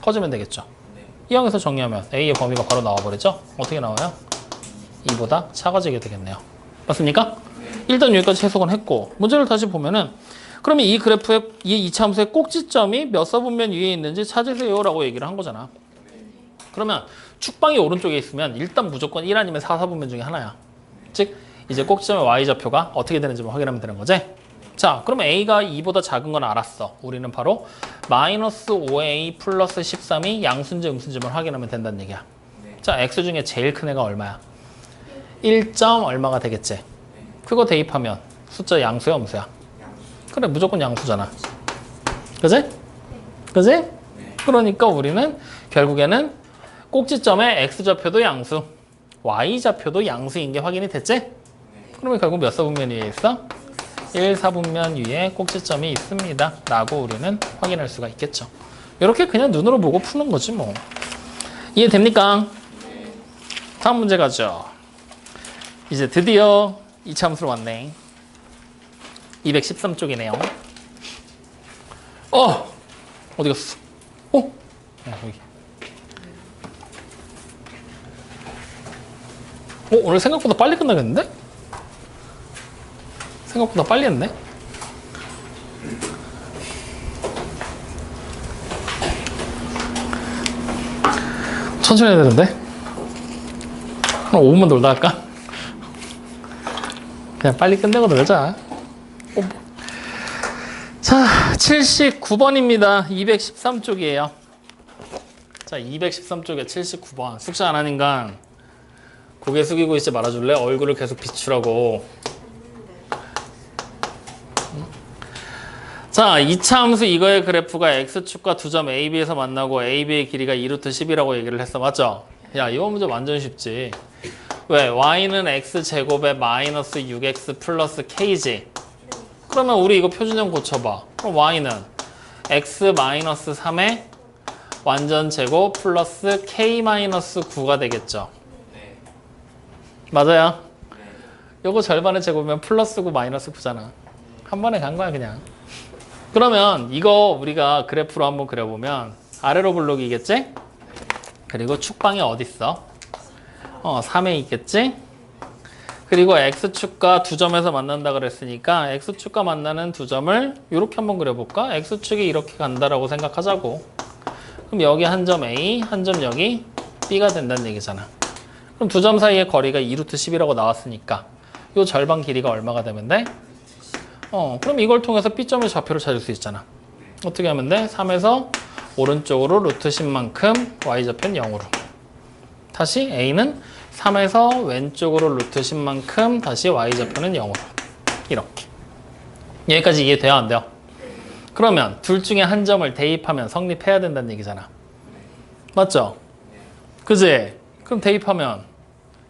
커지면 되겠죠. 이 항에서 정리하면 a의 범위가 바로 나와버리죠. 어떻게 나와요? 2보다 작아지게 되겠네요. 맞습니까? 일단 여기까지 해석은 했고 문제를 다시 보면은 그러면 이 그래프의 이 이차함수의 꼭지점이 몇 사분면 위에 있는지 찾으세요 라고 얘기를 한 거잖아. 그러면 축방이 오른쪽에 있으면 일단 무조건 1 아니면 4사분면 중에 하나야. 즉 이제 꼭지점의 y좌표가 어떻게 되는지 확인하면 되는 거지. 자, 그러면 a가 2보다 작은 건 알았어. 우리는 바로 마이너스 5a 플러스 13이 양수인지 음수인지만 확인하면 된다는 얘기야. 자, x 중에 제일 큰 애가 얼마야? 1. 얼마가 되겠지? 그거 대입하면 숫자 양수야 음수야? 그래, 무조건 양수잖아. 그지? 그지? 그러니까 우리는 결국에는 꼭지점의 x좌표도 양수, y좌표도 양수인 게 확인이 됐지? 그러면 결국 몇 사분면 위에 있어? 1사분면 위에 꼭지점이 있습니다 라고 우리는 확인할 수가 있겠죠. 이렇게 그냥 눈으로 보고 푸는 거지 뭐. 이해됩니까? 다음 문제 가죠. 이제 드디어 이차함수로 왔네. 213쪽이네요. 어디 갔어? 여기. 오늘 생각보다 빨리 끝나겠는데? 생각보다 빨리 했네. 천천히 해야 되는데? 한 5분만 놀다 할까? 그냥 빨리 끝내고 놀자. 자, 79번입니다. 213쪽이에요. 자, 213쪽에 79번. 숙제 안 하니까 고개 숙이고 있지 말아줄래? 얼굴을 계속 비추라고. 자, 2차 함수 이거의 그래프가 x축과 두 점 a, b에서 만나고 a, b의 길이가 2루트 10이라고 얘기를 했어. 맞죠? 야, 이거 문제 완전 쉽지. 왜? y는 x제곱에 마이너스 6x 플러스 k지. 그러면 우리 이거 표준형 고쳐봐. 그럼 y는 x 마이너스 3의 완전 제곱 플러스 k 마이너스 9가 되겠죠. 맞아요? 요거 절반의 제곱이면 플러스 9 마이너스 9잖아. 한 번에 간 거야 그냥. 그러면 이거 우리가 그래프로 한번 그려보면 아래로 블록이겠지? 그리고 축방이 어디 있어? 3에 있겠지? 그리고 x축과 두 점에서 만난다 그랬으니까 x축과 만나는 두 점을 이렇게 한번 그려볼까? x축이 이렇게 간다라고 생각하자고. 그럼 여기 한 점 a, 한 점 여기 b가 된다는 얘기잖아. 그럼 두 점 사이의 거리가 2루트 10이라고 나왔으니까 이 절반 길이가 얼마가 되면 돼? 그럼 이걸 통해서 b점의 좌표를 찾을 수 있잖아. 어떻게 하면 돼? 3에서 오른쪽으로 루트 10만큼 y좌표는 0으로. 다시 a는 3에서 왼쪽으로 루트 10만큼 다시 y좌표는 0으로. 이렇게. 여기까지 이해돼요? 안 돼요? 그러면 둘 중에 한 점을 대입하면 성립해야 된다는 얘기잖아. 맞죠? 그지? 그럼 대입하면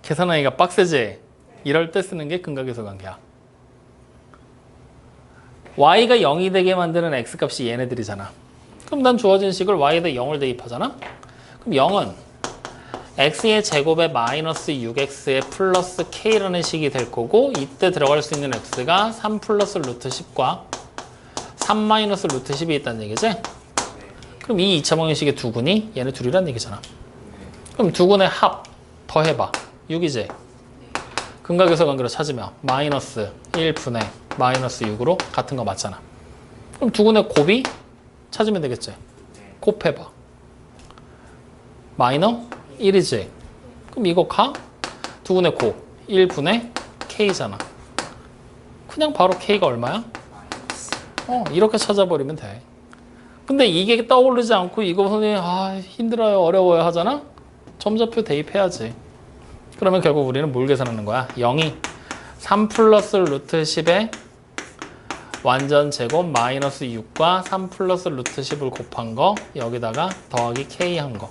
계산하기가 빡세지? 이럴 때 쓰는 게 근각에서 관계야. y가 0이 되게 만드는 x값이 얘네들이잖아. 그럼 난 주어진 식을 y에다 0을 대입하잖아? 그럼 0은 x의 제곱에 마이너스 6x의 플러스 k라는 식이 될 거고 이때 들어갈 수 있는 x가 3 플러스 루트 10과 3 마이너스 루트 10이 있다는 얘기지? 그럼 이 2차 방정식의 두근이 얘네 둘이란 얘기잖아. 그럼 두근의 합 더해봐. 6이지? 근각에서 관계로 찾으면 마이너스 1분의 마이너스 6으로 같은 거 맞잖아. 그럼 두근의 곱이 찾으면 되겠지. 곱해봐. 마이너 1이지. 그럼 이거 가? 두근의 곱 1분의 K잖아. 그냥 바로 K가 얼마야? 이렇게 찾아버리면 돼. 근데 이게 떠오르지 않고 이거 선생님 힘들어요 어려워요 하잖아? 점좌표 대입해야지. 그러면 결국 우리는 뭘 계산하는 거야? 0이 3 플러스 루트 10에 완전 제곱 마이너스 6과 3 플러스 루트 10을 곱한 거 여기다가 더하기 K 한 거.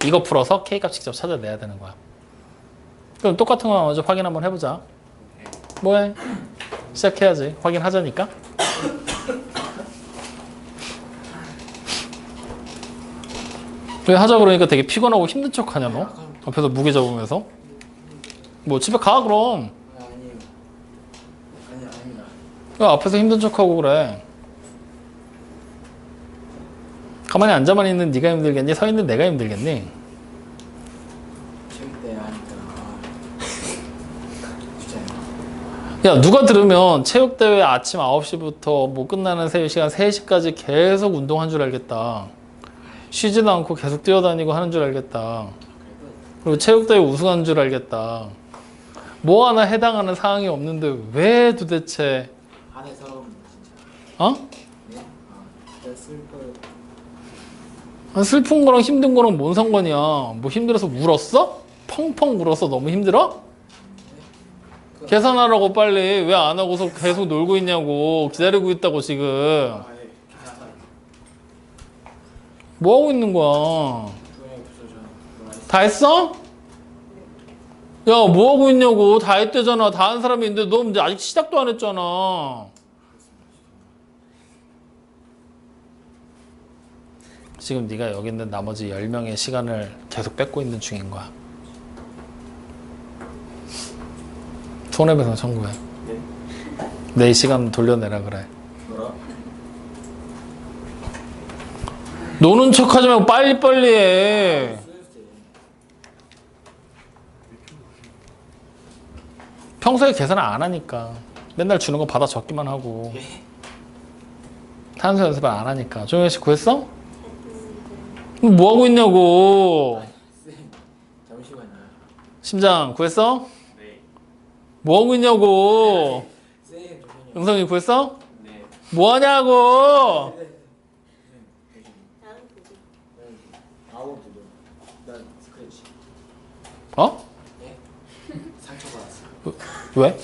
이거 풀어서 K 값 직접 찾아내야 되는 거야. 그럼 똑같은 거 먼저 확인 한번 해보자. 뭐해? 시작해야지. 확인하자니까. 왜 하자 그러니까 되게 피곤하고 힘든 척 하냐 너? 앞에서 무게 잡으면서. 뭐 집에 가 그럼. 아니에요. 아닙니다. 왜 앞에서 힘든 척하고 그래. 가만히 앉아만 있는 네가 힘들겠니? 서 있는 내가 힘들겠니? 체육 때 하니까 진짜요. 야 누가 들으면 체육대회 아침 9시부터 뭐 끝나는 3시간 3시까지 계속 운동한 줄 알겠다. 쉬지도 않고 계속 뛰어다니고 하는 줄 알겠다. 그리고 체육대회 우승한 줄 알겠다. 뭐 하나 해당하는 사항이 없는데 왜 도대체 안에 서러움니다 진짜. 어? 네? 진짜 슬퍼요. 슬픈 거랑 힘든 거랑 뭔 상관이야. 뭐 힘들어서 울었어? 펑펑 울어서 너무 힘들어? 계산하라고 빨리. 왜 안 하고서 계속 놀고 있냐고. 기다리고 있다고 지금. 예. 괜찮아요. 뭐 하고 있는 거야? 조용히 부서져. 다 했어? 야, 뭐 하고 있냐고. 다 했대잖아. 다 한 사람이 있는데 너 이제 아직 시작도 안 했잖아. 지금 네가 여기 있는 나머지 10명의 시간을 계속 뺏고 있는 중인 거야. 손해배상 청구해. 네? 내 시간 돌려내라 그래. 뭐라? 노는 척하지 말고 빨리빨리 해. 평소에 계산을 안 하니까. 맨날 주는 거 받아 적기만 하고. 탄소 연습을 안 하니까. 조영현 씨 구했어? 뭐 하고 있냐고. 쌤 잠시만요. 심장 구했어? 네. 뭐 하고 있냐고. 쌤 잠시만요. 영성이 구했어? 네. 뭐 하냐고. 아우 두도. 난 스크래치. 어? 예? 상처 받았어. 왜?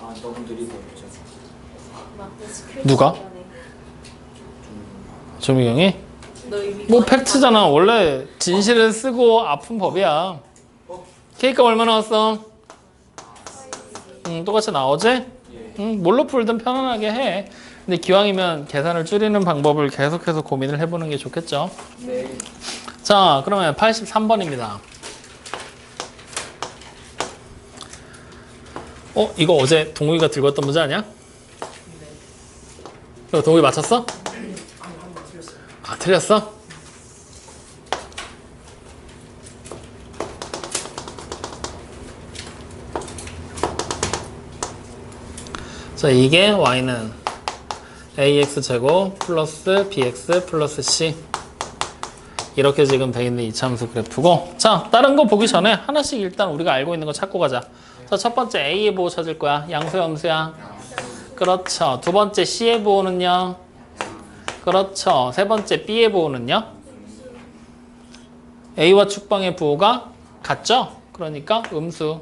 아 너무 느리고 미쳤어. 누가? 조미경이? 뭐 팩트잖아. 원래 진실은 쓰고 아픈 법이야. K값 얼마 나왔어? 똑같이 나오지? 뭘로 풀든 편안하게 해. 근데 기왕이면 계산을 줄이는 방법을 계속해서 고민을 해보는 게 좋겠죠. 네. 자, 그러면 83번입니다. 이거 어제 동욱이가 들고 왔던 문제 아니야? 네. 동욱이 맞췄어? 아, 틀렸어? 자, 이게 y는 ax제곱 플러스 bx 플러스 c 이렇게 지금 돼 있는 이차함수 그래프고, 자, 다른 거 보기 전에 하나씩 일단 우리가 알고 있는 거 찾고 가자. 자, 첫 번째 a의 부호 찾을 거야. 양수야, 음수야? 그렇죠. 두 번째 c의 부호는요? 그렇죠. 세 번째 b의 부호는요? a와 축방의 부호가 같죠? 그러니까 음수.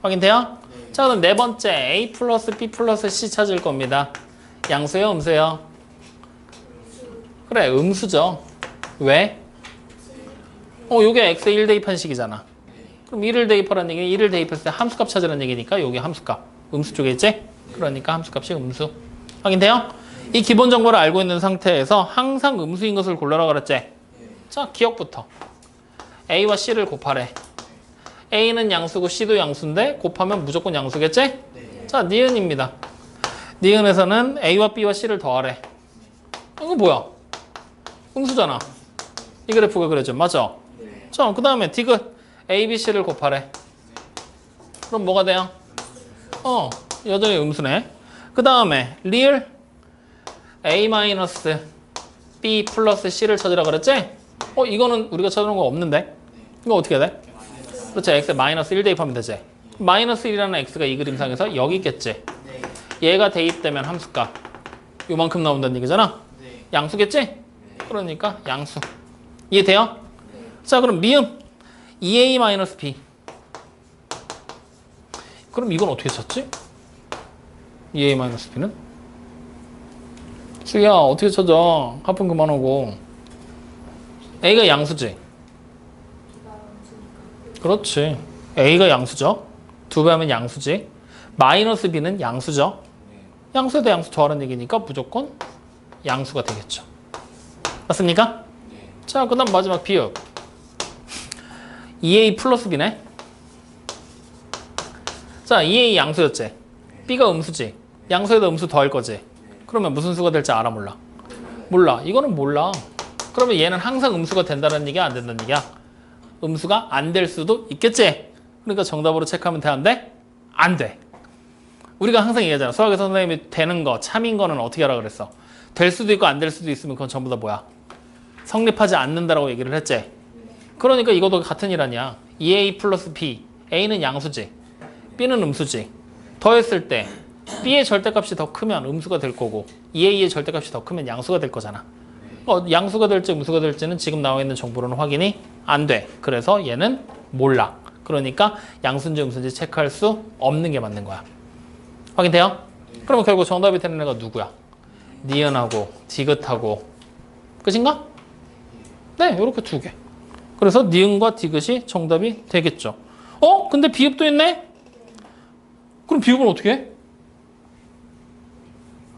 확인돼요? 자, 그럼 네 번째 a 플러스 b 플러스 c 찾을 겁니다. 양수요, 음수요? 그래, 음수죠. 왜? 요게 x에 1 대입한 식이잖아. 그럼 1을 대입하라는 얘기는 1을 대입했을 때 함수값 찾으라는 얘기니까 요게 함수값. 음수 쪽에 있지? 그러니까 함수값이 음수. 확인돼요? 이 기본 정보를 알고 있는 상태에서 항상 음수인 것을 골라라 그랬지? 자, 기억부터. a와 c를 곱하래. a는 양수고 c도 양수인데 곱하면 무조건 양수겠지? 자, 니은입니다. 니은에서는 a와 b와 c를 더하래. 이거 뭐야? 음수잖아. 이 그래프가 그려져. 맞죠? 자, 그 다음에 디귿 a, b, c를 곱하래. 그럼 뭐가 돼요? 여전히 음수네. 그 다음에 리을 A 마이너스 B 플러스 C를 찾으라 그랬지? 이거는 우리가 찾아놓은 거 없는데? 이거 어떻게 해야 돼? 그렇지. X에 마이너스 1 대입하면 되지. 마이너스 1이라는 X가 이 그림상에서 여기 있겠지. 네. 얘가 대입되면 함수값 요만큼 나온다는 얘기잖아. 네. 양수겠지? 그러니까 양수. 이해돼요? 자, 그럼 미음 2A 마이너스 B. 그럼 이건 어떻게 찾지? 2A 마이너스 B는? 수기야, 어떻게 찾아? 하품 그만하고. A가 양수지? 그렇지. A가 양수죠. 2배 하면 양수지. 마이너스 B는 양수죠. 양수에다 양수 더하라는 얘기니까 무조건 양수가 되겠죠. 맞습니까? 자, 그 다음 마지막 비읍. 2A 플러스 B네. 자, 2A 양수였지. B가 음수지. 양수에다 음수 더할 거지. 그러면 무슨 수가 될지 알아, 몰라? 몰라. 이거는 몰라. 그러면 얘는 항상 음수가 된다는 얘기야, 안 된다는 얘기야? 음수가 안 될 수도 있겠지? 그러니까 정답으로 체크하면 돼, 안 돼? 안 돼. 우리가 항상 얘기하잖아. 수학에서 선생님이 되는 거, 참인 거는 어떻게 하라 그랬어? 될 수도 있고 안 될 수도 있으면 그건 전부 다 뭐야? 성립하지 않는다라고 얘기를 했지? 그러니까 이것도 같은 일 아니야. 2A 플러스 B. A는 양수지. B는 음수지. 더했을 때 B의 절대값이 더 크면 음수가 될 거고 2A의 절대값이 더 크면 양수가 될 거잖아. 양수가 될지 음수가 될지는 지금 나와 있는 정보로는 확인이 안 돼. 그래서 얘는 몰라. 그러니까 양수인지 음수인지 체크할 수 없는 게 맞는 거야. 확인돼요? 그러면 결국 정답이 되는 애가 누구야? 니은하고 디귿하고 끝인가? 네, 이렇게 두 개. 그래서 니은과 디귿이 정답이 되겠죠. 근데 비읍도 있네? 그럼 비읍은 어떻게 해?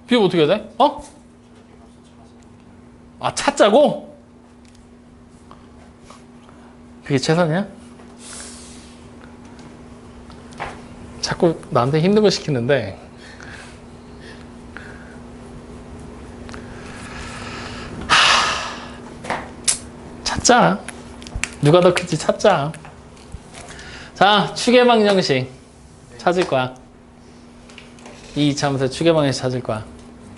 비읍 어떻게 해야 돼? 찾자고? 그게 최선이야? 자꾸 나한테 힘든 걸 시키는데 찾자. 누가 더 큰지 찾자. 자, 추계방정식 찾을 거야. 이 이차함수의 추계방정식 찾을 거야.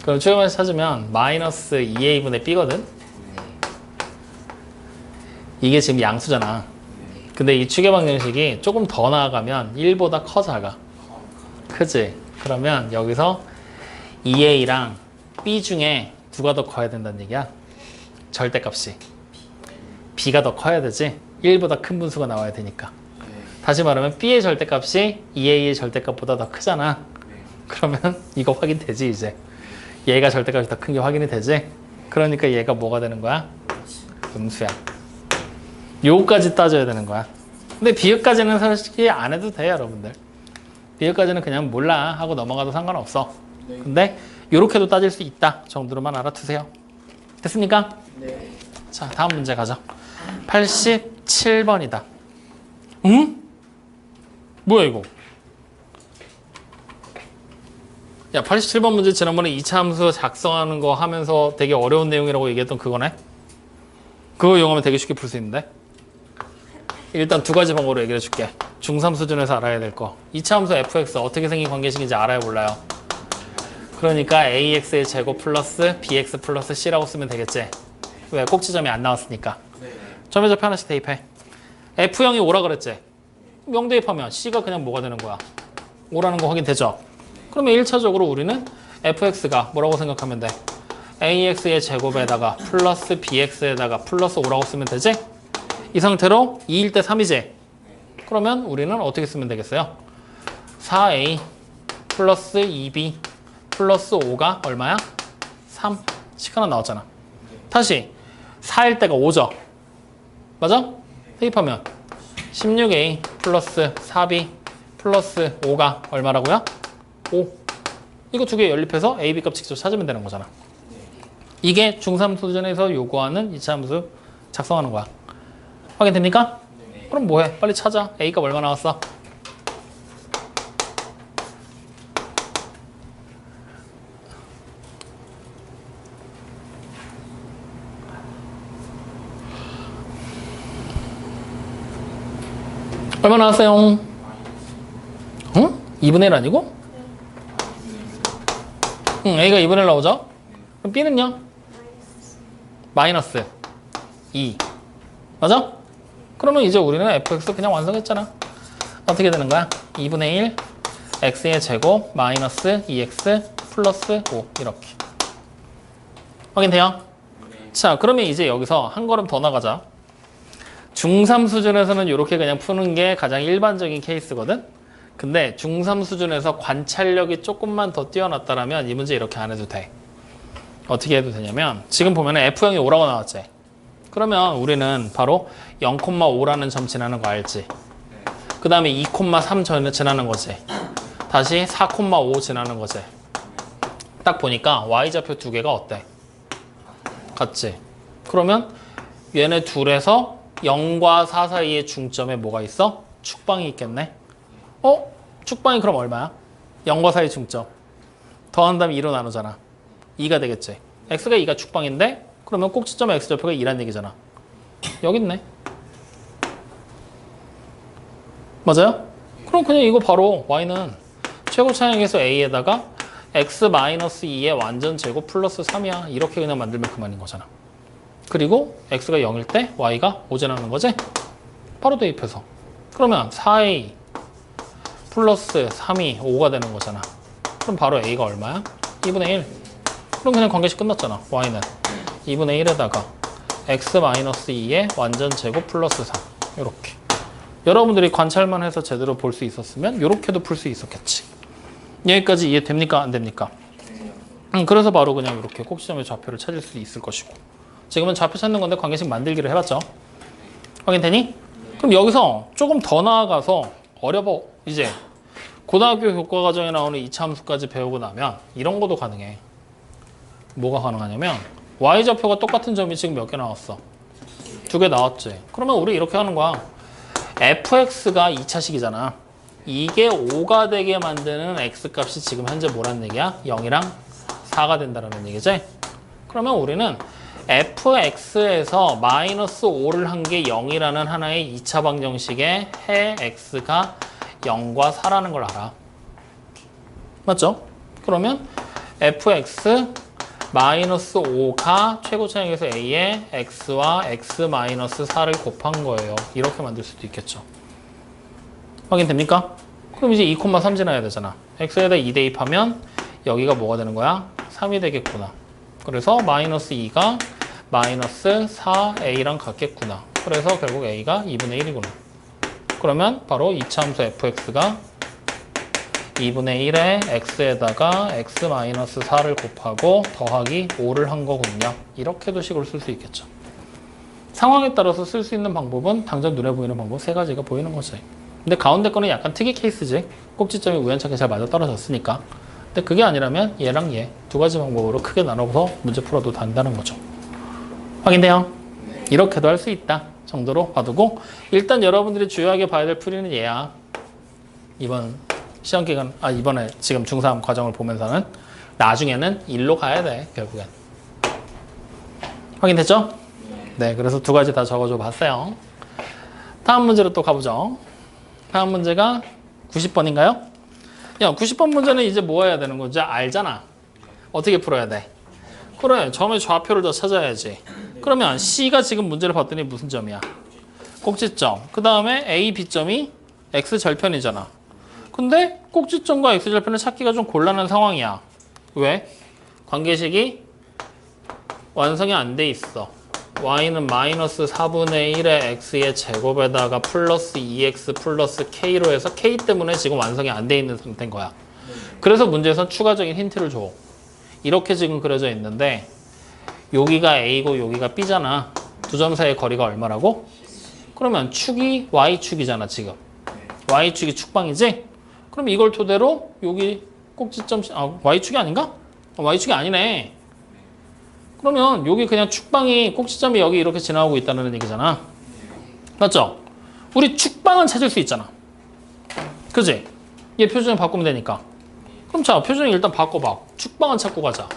그럼 추계방정식 찾으면 마이너스 2A분의 B거든? 이게 지금 양수잖아. 근데 이 추계방정식이 조금 더 나아가면 1보다 커, 작아? 크지? 그러면 여기서 2A랑 B 중에 누가 더 커야 된다는 얘기야? 절대값이. B가 더 커야 되지? 1보다 큰 분수가 나와야 되니까. 다시 말하면 B의 절대값이 2A의 절대값보다 더 크잖아. 그러면 이거 확인되지, 이제. 얘가 절대값이 더 큰 게 확인이 되지? 그러니까 얘가 뭐가 되는 거야? 음수야. 요거까지 따져야 되는 거야. 근데 비읍까지는 사실 안 해도 돼, 여러분들. 비읍까지는 그냥 몰라 하고 넘어가도 상관없어. 근데 요렇게도 따질 수 있다 정도로만 알아두세요. 됐습니까? 네. 자, 다음 문제 가죠. 87번이다. 응? 뭐야 이거? 야, 87번 문제 지난번에 2차 함수 작성하는 거 하면서 되게 어려운 내용이라고 얘기했던 그거네? 그거 이용하면 되게 쉽게 풀 수 있는데? 일단 두 가지 방법으로 얘기해 줄게. 중3 수준에서 알아야 될 거. 2차 함수 fx 어떻게 생긴 관계식인지 알아요, 몰라요? 그러니까 ax의 제곱 플러스 bx 플러스 c라고 쓰면 되겠지? 왜? 꼭지점이 안 나왔으니까. 점에서 하나씩 대입해. f형이 5라 그랬지? 0 대입하면 c가 그냥 뭐가 되는 거야? 5라는 거 확인되죠? 그러면 1차적으로 우리는 fx가 뭐라고 생각하면 돼? ax의 제곱에다가 플러스 bx에다가 플러스 5라고 쓰면 되지? 이 상태로 2일 때 3이지? 그러면 우리는 어떻게 쓰면 되겠어요? 4a 플러스 2b 플러스 5가 얼마야? 3. 식 하나 나왔잖아. 다시 4일 때가 5죠? 맞아? 대입하면 16a 플러스 4b 플러스 5가 얼마라고요? 5. 이거 두 개 연립해서 a, b 값 직접 찾으면 되는 거잖아. 이게 중3 수준에서 요구하는 2차 함수 작성하는 거야. 확인됩니까? 그럼 뭐해? 빨리 찾아. a 값 얼마 나왔어? 얼마 나왔어요? 응? 2분의 1 아니고? 응, a가 2분의 1 나오죠? 그럼 B는요? 마이너스 2. 맞아? 그러면 이제 우리는 fx 그냥 완성했잖아. 어떻게 되는 거야? 2분의 1 x의 제곱 마이너스 2x 플러스 5 이렇게. 확인돼요? 자, 그러면 이제 여기서 한 걸음 더 나가자. 중3 수준에서는 이렇게 그냥 푸는 게 가장 일반적인 케이스거든? 근데 중3 수준에서 관찰력이 조금만 더 뛰어났다면 이 문제 이렇게 안 해도 돼. 어떻게 해도 되냐면 지금 보면 F형이 5라고 나왔지? 그러면 우리는 바로 0,5라는 점 지나는 거 알지? 그 다음에 2,3 지나는 거지. 다시 4,5 지나는 거지. 딱 보니까 Y좌표 두 개가 어때? 같지? 그러면 얘네 둘에서 0과 4 사이의 중점에 뭐가 있어? 축방이 있겠네? 축방이 그럼 얼마야? 0과 4의 중점. 더한 다음에 2로 나누잖아. 2가 되겠지? x가 2가 축방인데 그러면 꼭지점의 x좌표가 2란 얘기잖아. 여기 있네. 맞아요? 그럼 그냥 이거 바로 y는 최고 차항에서 a에다가 x-2의 완전 제곱 플러스 3이야. 이렇게 그냥 만들면 그만인 거잖아. 그리고 x가 0일 때 y가 5 지나는 거지? 바로 대입해서. 그러면 4a 플러스 3이 5가 되는 거잖아. 그럼 바로 a가 얼마야? 2분의 1. 그럼 그냥 관계식 끝났잖아. y는 2분의 1에다가 x-2의 완전 제곱 플러스 3. 이렇게. 여러분들이 관찰만 해서 제대로 볼 수 있었으면 이렇게도 풀 수 있었겠지. 여기까지 이해됩니까? 안 됩니까? 그래서 바로 그냥 이렇게 꼭지점의 좌표를 찾을 수 있을 것이고. 지금은 좌표 찾는 건데 관계식 만들기를 해봤죠. 확인되니? 그럼 여기서 조금 더 나아가서 어려워. 이제 고등학교 교과 과정에 나오는 이차 함수까지 배우고 나면 이런 것도 가능해. 뭐가 가능하냐면 y좌표가 똑같은 점이 지금 몇 개 나왔어? 2개 나왔지. 그러면 우리 이렇게 하는 거야. fx가 2차식이잖아. 이게 5가 되게 만드는 x값이 지금 현재 뭐라는 얘기야? 0이랑 4가 된다는 얘기지? 그러면 우리는 fx에서 마이너스 5를 한 게 0이라는 하나의 2차 방정식의 해 x가 0과 4라는 걸 알아. 맞죠? 그러면 fx 마이너스 5가 최고 차항에서 a의 x와 x 마이너스 4를 곱한 거예요. 이렇게 만들 수도 있겠죠. 확인됩니까? 그럼 이제 2,3 지나야 되잖아. x에다 2 대입하면 여기가 뭐가 되는 거야? 3이 되겠구나. 그래서 마이너스 2가 마이너스 4a랑 같겠구나. 그래서 결국 a가 2분의 1이구나. 그러면 바로 2차 함수 fx가 2분의 1에 x에다가 x-4를 곱하고 더하기 5를 한 거군요. 이렇게도 식으로 쓸 수 있겠죠. 상황에 따라서 쓸 수 있는 방법은 당장 눈에 보이는 방법 3가지가 보이는 거지. 근데 가운데 거는 약간 특이 케이스지. 꼭지점이 우연찮게 잘 맞아 떨어졌으니까. 근데 그게 아니라면 얘랑 얘 2가지 방법으로 크게 나눠서 문제 풀어도 된다는 거죠. 확인돼요? 이렇게도 할 수 있다 정도로 봐두고 일단 여러분들이 주요하게 봐야 될 풀이는 얘야. 이번 시험기간, 이번에 지금 중3 과정을 보면서는 나중에는 1로 가야 돼, 결국엔. 확인됐죠? 네, 그래서 2가지 다 적어줘 봤어요. 다음 문제로 또 가보죠. 다음 문제가 90번인가요? 야, 90번 문제는 이제 뭐 해야 되는 거지? 알잖아. 어떻게 풀어야 돼? 그래, 점의 좌표를 더 찾아야지. 그러면 C가 지금 문제를 봤더니 무슨 점이야? 꼭지점. 그 다음에 A, B점이 X절편이잖아. 근데 꼭지점과 X절편을 찾기가 좀 곤란한 상황이야. 왜? 관계식이 완성이 안 돼 있어. y는 마이너스 4분의 1의 x의 제곱에다가 플러스 2x 플러스 k로 해서 k 때문에 지금 완성이 안 돼 있는 상태인 거야. 그래서 문제에선 추가적인 힌트를 줘. 이렇게 지금 그려져 있는데 여기가 a고 여기가 b잖아. 두 점 사이의 거리가 얼마라고? 그러면 축이 y축이잖아 지금. y축이 축방이지? 그럼 이걸 토대로 여기 꼭지점 y축이 아닌가? y축이 아니네. 그러면 여기 그냥 축방이 꼭지점이 여기 이렇게 지나오고 있다는 얘기잖아. 맞죠? 우리 축방은 찾을 수 있잖아. 그지? 얘 표준을 바꾸면 되니까. 그럼 자, 표준을 일단 바꿔봐. 축방은 찾고 가자.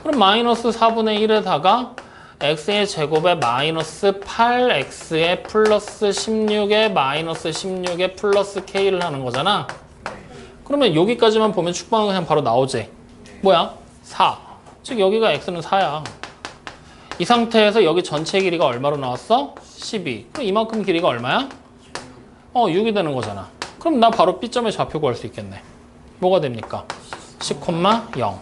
그럼 마이너스 4분의 1에다가 x의 제곱에 마이너스 8x에 플러스 16에 마이너스 16에 플러스 k를 하는 거잖아. 그러면 여기까지만 보면 축방은 그냥 바로 나오지. 뭐야? 4. 즉 여기가 x는 4야. 이 상태에서 여기 전체 길이가 얼마로 나왔어? 12. 그럼 이만큼 길이가 얼마야? 6이 되는 거잖아. 그럼 나 바로 B점의 좌표 구할 수 있겠네. 뭐가 됩니까? 10,0.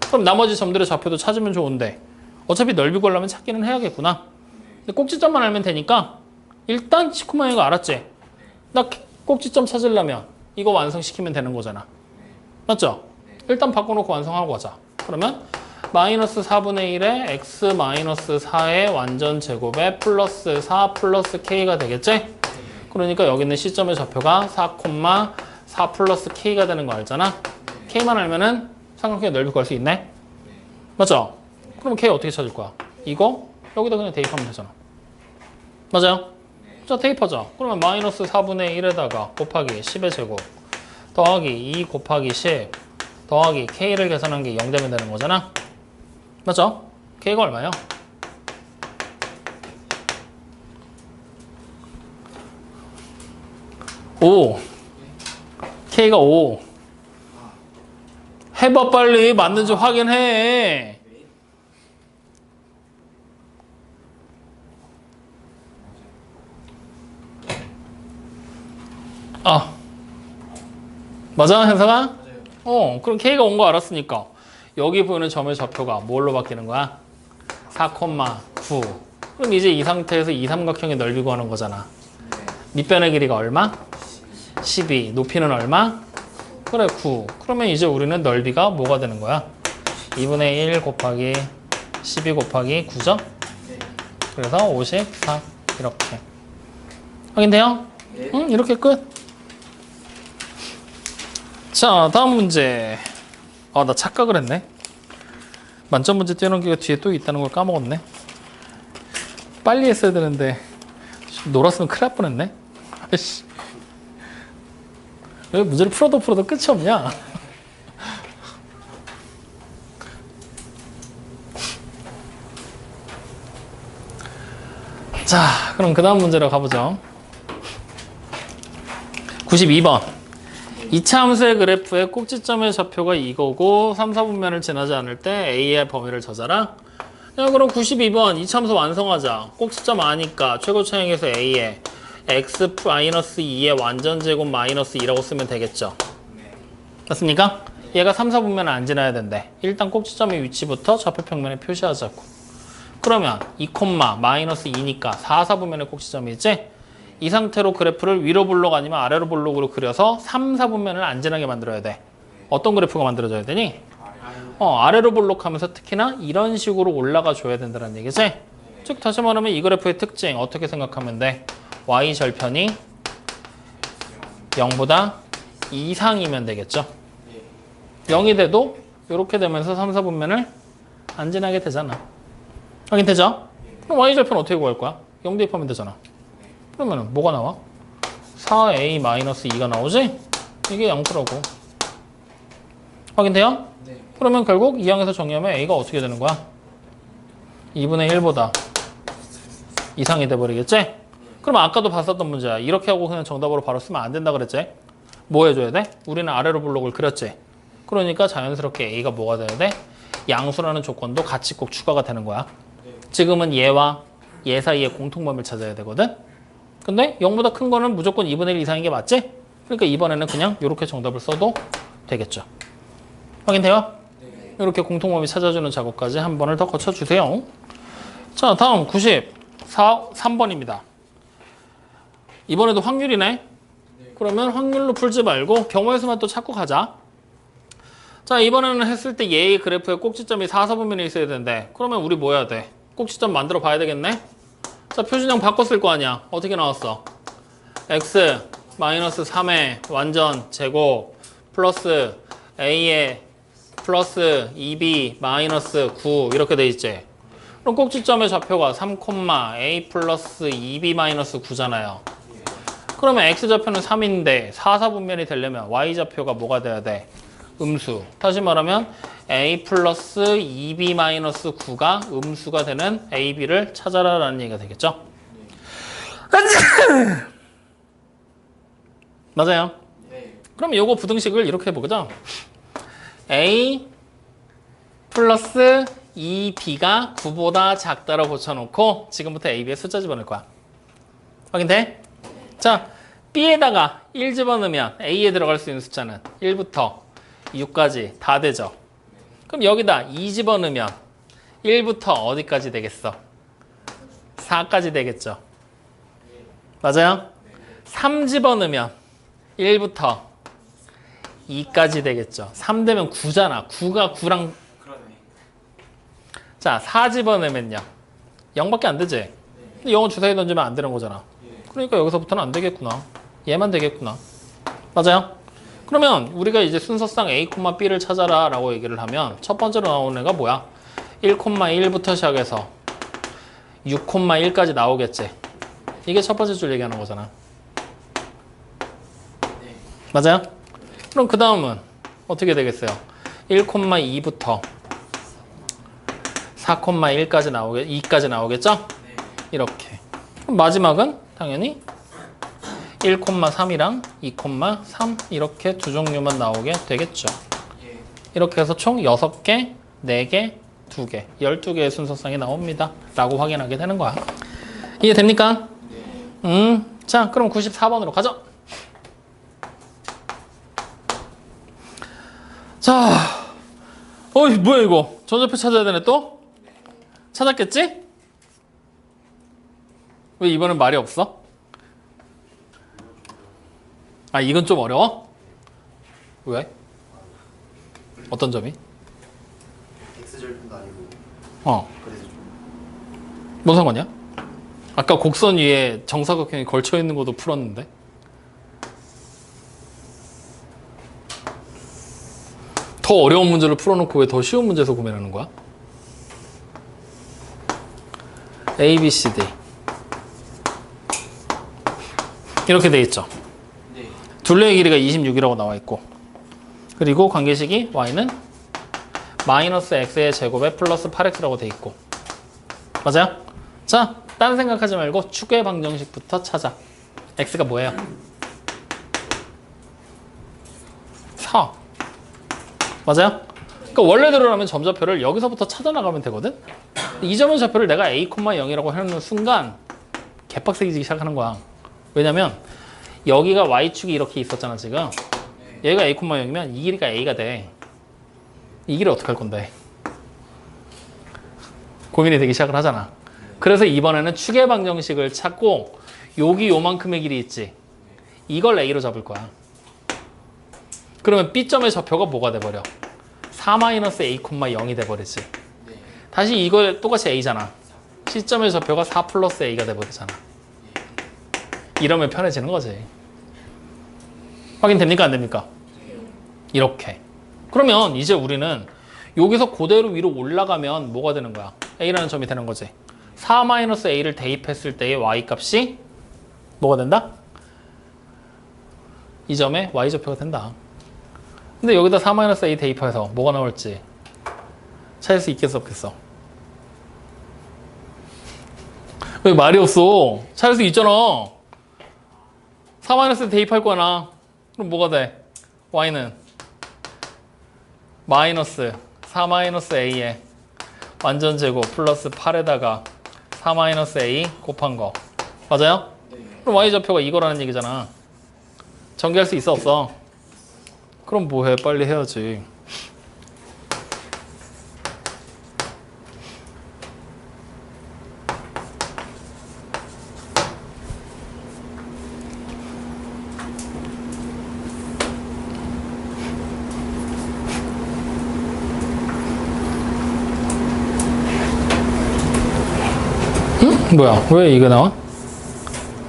그럼 나머지 점들의 좌표도 찾으면 좋은데 어차피 넓이 구하려면 찾기는 해야겠구나. 근데 꼭지점만 알면 되니까 일단 10,0가 알았지? 나 꼭지점 찾으려면 이거 완성시키면 되는 거잖아. 맞죠? 일단 바꿔놓고 완성하고 가자. 그러면 마이너스 4분의 1에 x 마이너스 4의 완전 제곱에 플러스 4 플러스 k가 되겠지? 그러니까 여기 있는 시점의 좌표가 4,4 플러스 k가 되는 거 알잖아? k만 알면은 삼각형의 넓이 구할 수 있네? 맞죠? 그럼 k 어떻게 찾을 거야? 이거 여기다 그냥 대입하면 되잖아. 맞아요? 자, 대입하자. 그러면 마이너스 4분의 1에다가 곱하기 10의 제곱 더하기 2 곱하기 10 더하기 k를 계산한 게 0 되면 되는 거잖아. 맞죠? k가 얼마예요? 오. k가 5. 해봐 빨리. 맞는지 확인해. 아. 맞아, 현상아? 그럼 k가 온 거 알았으니까 여기 보이는 점의 좌표가 뭘로 바뀌는 거야? 4,9. 그럼 이제 이 상태에서 이 삼각형의 넓이 구하는 거잖아. 밑변의 길이가 얼마? 12. 높이는 얼마? 그래, 9. 그러면 이제 우리는 넓이가 뭐가 되는 거야? 2분의 1 곱하기 12 곱하기 9죠? 그래서 54. 이렇게. 확인돼요? 응, 이렇게 끝. 자, 다음 문제. 나 착각을 했네. 만점 문제 떼어놓기가 뒤에 또 있다는 걸 까먹었네. 빨리 했어야 되는데 놀았으면 큰일 날 뻔했네. 아이씨. 왜 문제를 풀어도 끝이 없냐? 자, 그럼 그 다음 문제로 가보죠. 92번. 2차 함수의 그래프의 꼭지점의 좌표가 이거고 3, 4분면을 지나지 않을 때 A의 범위를 찾아라. 야, 그럼 92번 2차 함수 완성하자. 꼭지점 아니까 최고 차항에서 A에 x-2의 완전 제곱 마이너스 2라고 쓰면 되겠죠. 됐습니까? 얘가 3, 4분면을 안 지나야 된대. 일단 꼭지점의 위치부터 좌표 평면에 표시하자고. 그러면 2, 마이너스 2니까 4, 4분면의 꼭지점이지? 이 상태로 그래프를 위로 볼록 아니면 아래로 볼록으로 그려서 3, 4분면을 안 지나게 만들어야 돼. 어떤 그래프가 만들어져야 되니? 아래로 볼록하면서 특히나 이런 식으로 올라가 줘야 된다는 얘기지? 즉 다시 말하면 이 그래프의 특징 어떻게 생각하면 돼? y 절편이 0보다 이상이면 되겠죠? 0이 돼도 이렇게 되면서 3, 4분면을 안 지나게 되잖아. 확인되죠? 그럼 y 절편 어떻게 구할 거야? 0 대입하면 되잖아. 그러면 뭐가 나와? 4a-2가 나오지? 이게 0%고. 확인돼요? 네. 그러면 결국 이 항에서 정의하면 a가 어떻게 되는 거야? 2분의 1보다 이상이 돼버리겠지? 그럼 아까도 봤었던 문제야. 이렇게 하고 그냥 정답으로 바로 쓰면 안 된다 그랬지? 뭐 해줘야 돼? 우리는 아래로 블록을 그렸지? 그러니까 자연스럽게 a가 뭐가 돼야 돼? 양수라는 조건도 같이 꼭 추가가 되는 거야. 지금은 얘와 얘 사이의 공통범위를 찾아야 되거든? 근데 0보다 큰 거는 무조건 2분의 1 이상인 게 맞지? 그러니까 이번에는 그냥 이렇게 정답을 써도 되겠죠. 확인돼요? 네. 이렇게 공통범위 찾아주는 작업까지 한 번을 더 거쳐주세요. 자, 다음 93번입니다. 이번에도 확률이네? 그러면 확률로 풀지 말고 경우의 수만 또 찾고 가자. 자, 이번에는 했을 때 얘의 그래프에 꼭지점이 4, 4분면에 있어야 되는데 그러면 우리 뭐 해야 돼? 꼭지점 만들어 봐야 되겠네? 자, 표준형 바꿨을 거 아니야. 어떻게 나왔어? x 마이너스 3의 완전 제곱 플러스 a의 플러스 2b 마이너스 9 이렇게 돼 있지. 그럼 꼭지점의 좌표가 3, a 플러스 2b 마이너스 9잖아요. 그러면 x좌표는 3인데 4, 4분면이 되려면 y좌표가 뭐가 돼야 돼? 음수. 다시 말하면 a 플러스 2b 마이너스 9가 음수가 되는 ab를 찾아라 라는 얘기가 되겠죠? 맞아요. 네. 그럼 요거 부등식을 이렇게 해보자. a 플러스 2b가 9보다 작다라고 고쳐놓고 지금부터 a, b의 숫자 집어넣을 거야. 확인돼? 자, b에다가 1 집어넣으면 a에 들어갈 수 있는 숫자는 1부터 6까지 다 되죠. 그럼 여기다 2 집어넣으면 1부터 어디까지 되겠어? 4까지 되겠죠. 맞아요? 3 집어넣으면 1부터 2까지 되겠죠. 3 되면 9잖아. 9가 9랑 그러네. 자, 4 집어넣으면요. 0밖에 안 되지? 근데 0은 주사위 던지면 안 되는 거잖아. 그러니까 여기서부터는 안 되겠구나. 얘만 되겠구나. 맞아요? 그러면 우리가 이제 순서상 A, B를 찾아라 라고 얘기를 하면 첫 번째로 나오는 애가 뭐야? 1,1부터 시작해서 6,1까지 나오겠지. 이게 첫 번째 줄 얘기하는 거잖아. 맞아요? 그럼 그 다음은 어떻게 되겠어요? 1,2부터 4,1까지 2까지 나오겠죠? 이렇게. 그럼 마지막은 당연히 1,3이랑 2,3 이렇게 두 종류만 나오게 되겠죠. 이렇게 해서 총 6개, 4개, 2개, 12개의 순서상이 나옵니다. 라고 확인하게 되는 거야. 이해됩니까? 자, 그럼 94번으로 가죠. 자, 어이, 뭐야 이거? 전좌표 찾아야 되네 또? 찾았겠지? 왜 이번엔 말이 없어? 아, 이건 좀 어려워? 왜? 어떤 점이? X절편도 아니고 그래서 좀 뭔 상관이야? 아까 곡선 위에 정사각형이 걸쳐 있는 것도 풀었는데. 더 어려운 문제를 풀어놓고 왜 더 쉬운 문제에서 고민하는 거야? A, B, C, D 이렇게 돼 있죠. 둘레의 길이가 26이라고 나와 있고, 그리고 관계식이 y는 마이너스 x의 제곱에 플러스 8x라고 돼 있고. 맞아요? 자, 딴 생각하지 말고 축의 방정식부터 찾아. x가 뭐예요? 4. 맞아요? 그러니까 원래대로라면 점좌표를 여기서부터 찾아 나가면 되거든? 이 점의 좌표를 내가 a, 0이라고 해놓는 순간 개빡세지기 시작하는 거야. 왜냐면 여기가 y축이 이렇게 있었잖아 지금. 얘가 a, 0이면 이 길이가 a가 돼. 이 길이 어떻게 할 건데? 고민이 되기 시작을 하잖아. 그래서 이번에는 축의 방정식을 찾고 여기 요만큼의 길이 있지. 이걸 a로 잡을 거야. 그러면 b점의 좌표가 뭐가 돼버려? 4-a, 0이 돼버리지. 다시 이거 똑같이 a잖아. c점의 좌표가 4 플러스 a가 돼버리잖아. 이러면 편해지는 거지. 확인됩니까? 안 됩니까? 이렇게. 그러면 이제 우리는 여기서 그대로 위로 올라가면 뭐가 되는 거야? a라는 점이 되는 거지. 4-a를 대입했을 때의 y값이 뭐가 된다? 이 점에 y좌표가 된다. 근데 여기다 4-a 대입해서 뭐가 나올지 찾을 수 있겠어 없겠어? 왜 말이 없어? 찾을 수 있잖아. 4-a 대입할 거야. 그럼 뭐가 돼? y는 마이너스 4-a에 완전 제곱 플러스 8에다가 4-a 곱한 거. 맞아요? 그럼 y좌표가 이거라는 얘기잖아. 전개할 수 있어 없어? 그럼 뭐해? 빨리 해야지. 뭐야? 왜 이게 나와?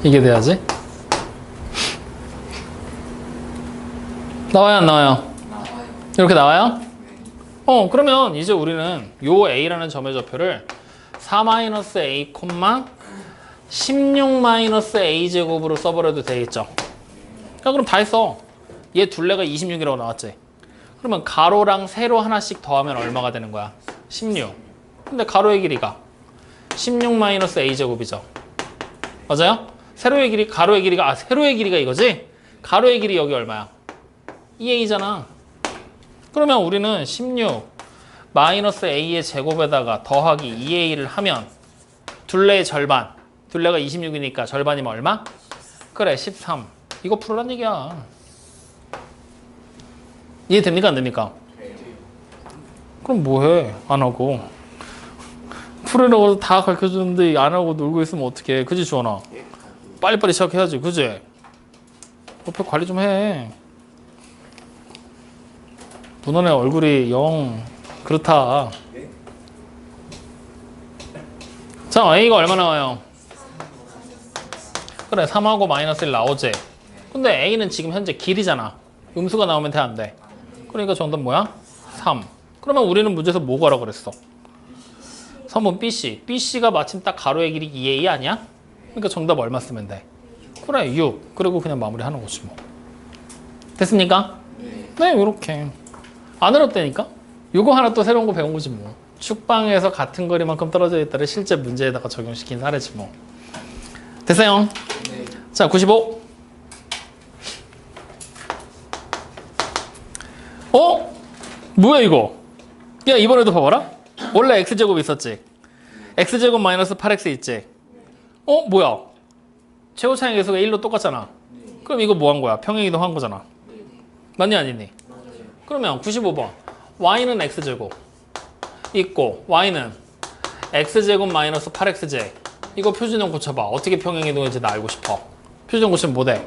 이게 돼야지? 나와요, 안 나와요? 이렇게 나와요? 그러면 이제 우리는 요 a라는 점의 좌표를 4-a, 16-a 제곱으로 써버려도 되겠죠? 야, 그럼 다 했어. 얘 둘레가 26이라고 나왔지? 그러면 가로랑 세로 하나씩 더하면 얼마가 되는 거야? 16. 근데 가로의 길이가 16-a 제곱이죠. 맞아요? 세로의 길이, 가로의 길이가, 세로의 길이가 이거지? 가로의 길이 여기 얼마야? 2a잖아. 그러면 우리는 16 마이너스 a의 제곱에다가 더하기 2a를 하면 둘레의 절반. 둘레가 26이니까 절반이면 얼마? 그래 13. 이거 풀으란 얘기야. 이해됩니까 안 됩니까? 그럼 뭐해 안 하고. 풀으라고 다 가르쳐주는데 안 하고 놀고 있으면 어떡해. 그지 주원아? 빨리빨리 시작해야지. 그지? 옆에 관리 좀 해. 문헌의 얼굴이 영 그렇다. 자, A가 얼마 나와요? 그래, 3하고 마이너스 1 나오지. 근데 A는 지금 현재 길이잖아. 음수가 나오면 돼, 안 돼? 그러니까 정답 뭐야? 3. 그러면 우리는 문제에서 뭐 가라고 그랬어? 3번 BC. BC가 마침 딱 가로의 길이 2A 아니야? 그러니까 정답 얼마 쓰면 돼? 그래, 6. 그리고 그냥 마무리하는 거지 뭐. 됐습니까? 네, 요렇게. 안 어렵다니까? 요거 하나 또 새로운 거 배운 거지 뭐. 축방에서 같은 거리만큼 떨어져 있다를 실제 문제에다가 적용시킨 사례지 뭐. 됐어요? 네. 자, 95. 어? 뭐야 이거? 야, 이번에도 봐봐라. 원래 x제곱 있었지? x제곱 마이너스 8x 있지? 어? 뭐야? 최고차의 계수가 1로 똑같잖아. 그럼 이거 뭐 한 거야? 평행이동 한 거잖아. 맞니 아니니? 그러면 95번. y는 x제곱 있고 y는 x제곱 마이너스 8xj. 이거 표준형 고쳐봐. 어떻게 평행이동인지 나 알고 싶어. 표준형 고치면 뭐 돼?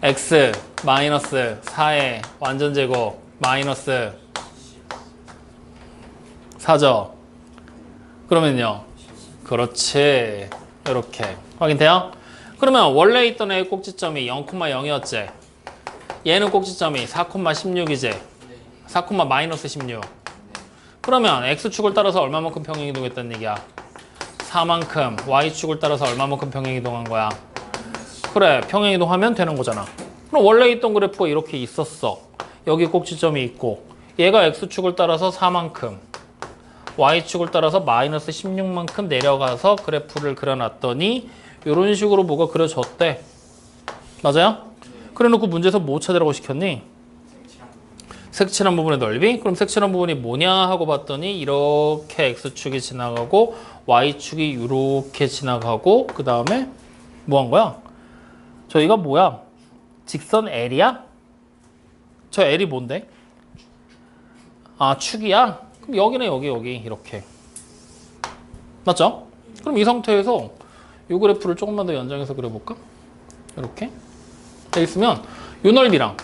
x 마이너스 4의 완전제곱 마이너스 4죠. 그러면요. 그렇지. 이렇게. 확인돼요? 그러면 원래 있던 애 꼭지점이 0,0이었지. 얘는 꼭지점이 4,16이지. 4, 마이너스 16. 그러면 x축을 따라서 얼마만큼 평행이동했다는 얘기야? 4만큼. y축을 따라서 얼마만큼 평행이동한 거야? 그래, 평행이동하면 되는 거잖아. 그럼 원래 있던 그래프가 이렇게 있었어. 여기 꼭지점이 있고 얘가 x축을 따라서 4만큼 y축을 따라서 마이너스 16만큼 내려가서 그래프를 그려놨더니 이런 식으로 뭐가 그려졌대. 맞아요? 그래놓고 문제에서 뭐 찾으라고 시켰니? 색칠한 부분의 넓이? 그럼 색칠한 부분이 뭐냐 하고 봤더니 이렇게 x축이 지나가고 y축이 이렇게 지나가고 그 다음에 뭐 한 거야? 저희가 뭐야? 직선 L이야? 저 L이 뭔데? 아, 축이야? 그럼 여기네, 여기 이렇게. 맞죠? 그럼 이 상태에서 이 그래프를 조금만 더 연장해서 그려볼까? 이렇게 돼 있으면 요 넓이랑